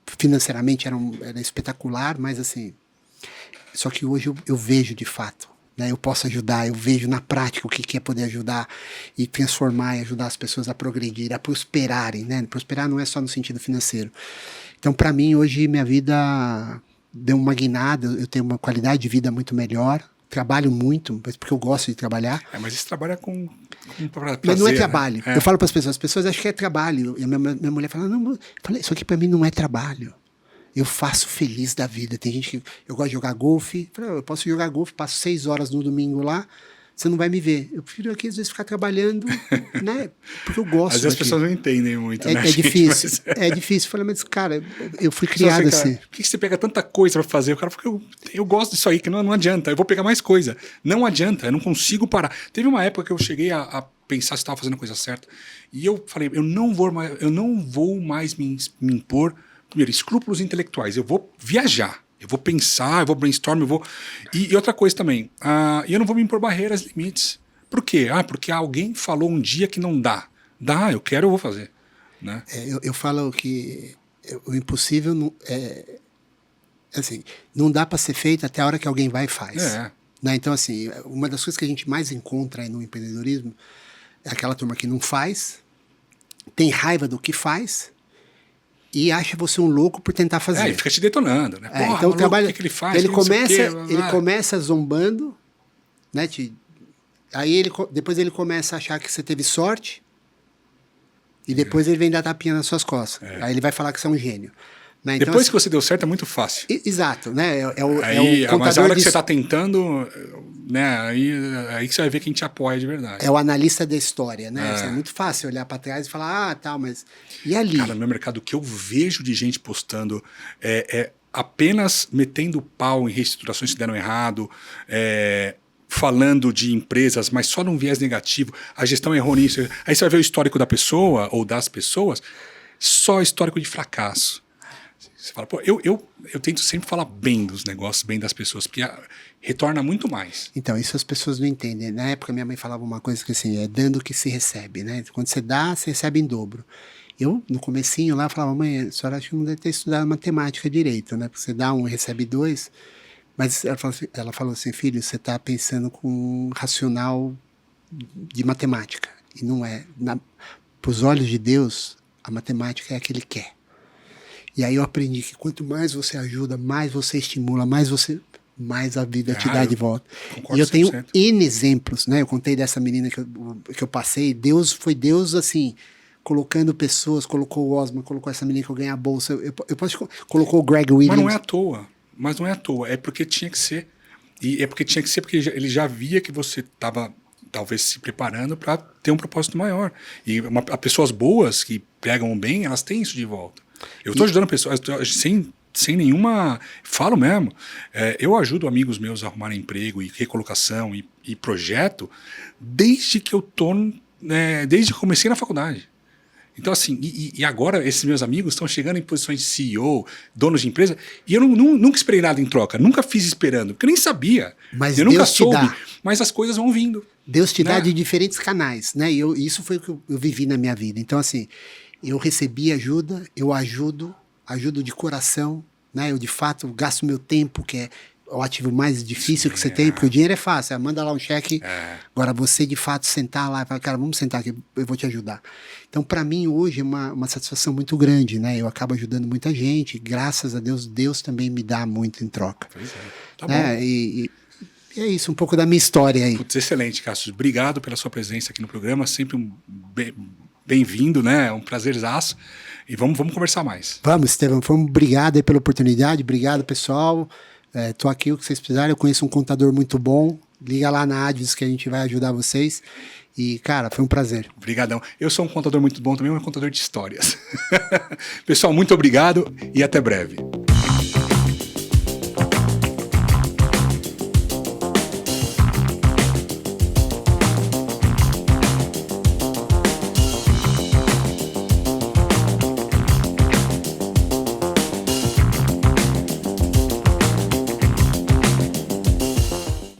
financeiramente, era espetacular, mas assim, só que hoje eu vejo de fato. Né, eu posso ajudar, eu vejo na prática o que é poder ajudar e transformar e ajudar as pessoas a progredir, a prosperarem. Né? Prosperar não é só no sentido financeiro. Então, para mim, hoje, minha vida deu uma guinada, eu tenho uma qualidade de vida muito melhor, trabalho muito, porque eu gosto de trabalhar. Mas você trabalha com prazer, mas não é trabalho. Né? Eu falo para as pessoas acham que é trabalho. E a minha mulher fala, não, isso aqui para mim não é trabalho. Eu faço feliz da vida. Tem gente que... Eu gosto de jogar golfe. Eu posso jogar golfe, passo 6 horas no domingo lá, você não vai me ver. Eu prefiro aqui, às vezes, ficar trabalhando, né? Porque eu gosto. Às vezes as pessoas não entendem muito, né? É difícil. Mas... É difícil. Eu falei, mas, cara, eu fui criado assim. Por que você pega tanta coisa para fazer? O cara fala, eu gosto disso aí, que não adianta. Eu vou pegar mais coisa. Não adianta, eu não consigo parar. Teve uma época que eu cheguei a pensar se estava fazendo a coisa certa. E eu falei, eu não vou mais me impor... Primeiro, escrúpulos intelectuais. Eu vou viajar, eu vou pensar, eu vou brainstorm, eu vou... E outra coisa também, eu não vou me impor barreiras, limites. Por quê? Porque alguém falou um dia que não dá. Dá, eu quero, eu vou fazer. Né? Eu falo que o impossível não, assim, não dá para ser feito até a hora que alguém vai e faz. Né? Então, assim, uma das coisas que a gente mais encontra aí no empreendedorismo é aquela turma que não faz, tem raiva do que faz, e acha você um louco por tentar fazer. Ele fica te detonando, né? Porra, então trabalha, o que ele faz? Ele começa zombando, né? Aí depois ele começa a achar que você teve sorte, e depois ele vem dar tapinha nas suas costas. Aí ele vai falar que você é um gênio. Né? Então, depois que você deu certo é muito fácil. Exato, né? É o contador mas a hora que você está tentando, né? Aí que você vai ver quem te apoia de verdade. É o analista da história, né? É muito fácil olhar para trás e falar, tal, mas e ali? Cara, no meu mercado, o que eu vejo de gente postando apenas metendo pau em reestruturações que deram errado, falando de empresas, mas só num viés negativo, a gestão errou nisso. Aí você vai ver o histórico da pessoa ou das pessoas, só histórico de fracasso. Você fala, pô, eu tento sempre falar bem dos negócios, bem das pessoas, porque retorna muito mais. Então, isso as pessoas não entendem. Na época, minha mãe falava uma coisa que assim, é dando que se recebe, né? Quando você dá, você recebe em dobro. Eu, no comecinho lá, falava, mãe, a senhora acha que não deve ter estudado matemática direito, né? Porque você dá um e recebe 2. Mas ela falou assim, filho, você está pensando com um racional de matemática. E não é. Para os olhos de Deus, a matemática é a que Ele quer. E aí eu aprendi que quanto mais você ajuda, mais você estimula, mais a vida te dá de volta. E eu tenho N exemplos, né? Eu contei dessa menina que eu passei. Foi Deus, assim, colocando pessoas, colocou o Osman, colocou essa menina que eu ganhei a bolsa. Colocou o Greg Williams. Mas não é à toa. É porque tinha que ser. E é porque tinha que ser porque ele já via que você estava talvez se preparando para ter um propósito maior. E pessoas boas que pegam bem, elas têm isso de volta. Eu estou ajudando pessoas sem nenhuma... Falo mesmo. Eu ajudo amigos meus a arrumarem emprego e recolocação e projeto desde que eu desde que comecei na faculdade. Então, assim, e agora esses meus amigos estão chegando em posições de CEO, donos de empresa, e eu nunca esperei nada em troca, nunca fiz esperando, porque eu nem sabia. Mas eu Deus nunca te soube, dá. Mas as coisas vão vindo. Deus te dá de diferentes canais, né? E isso foi o que eu vivi na minha vida. Então, assim, eu recebi ajuda, eu ajudo de coração, né? Eu, de fato, gasto meu tempo, que é o ativo mais difícil que você tem, porque o dinheiro é fácil, manda lá um cheque, agora você, de fato, sentar lá e falar, cara, vamos sentar aqui, eu vou te ajudar. Então, para mim, hoje é uma satisfação muito grande, né? Eu acabo ajudando muita gente, graças a Deus, Deus também me dá muito em troca. Pois é, tá bom. E é isso, um pouco da minha história aí. Putz, excelente, Cássio. Obrigado pela sua presença aqui no programa. Sempre bem-vindo, né? É um prazerzaço. E vamos conversar mais. Vamos, Estevão. Obrigado aí pela oportunidade. Obrigado, pessoal. Tô aqui o que vocês precisarem. Eu conheço um contador muito bom. Liga lá na Advis que a gente vai ajudar vocês. E, cara, foi um prazer. Obrigadão. Eu sou um contador muito bom também, um contador de histórias. Pessoal, muito obrigado e até breve.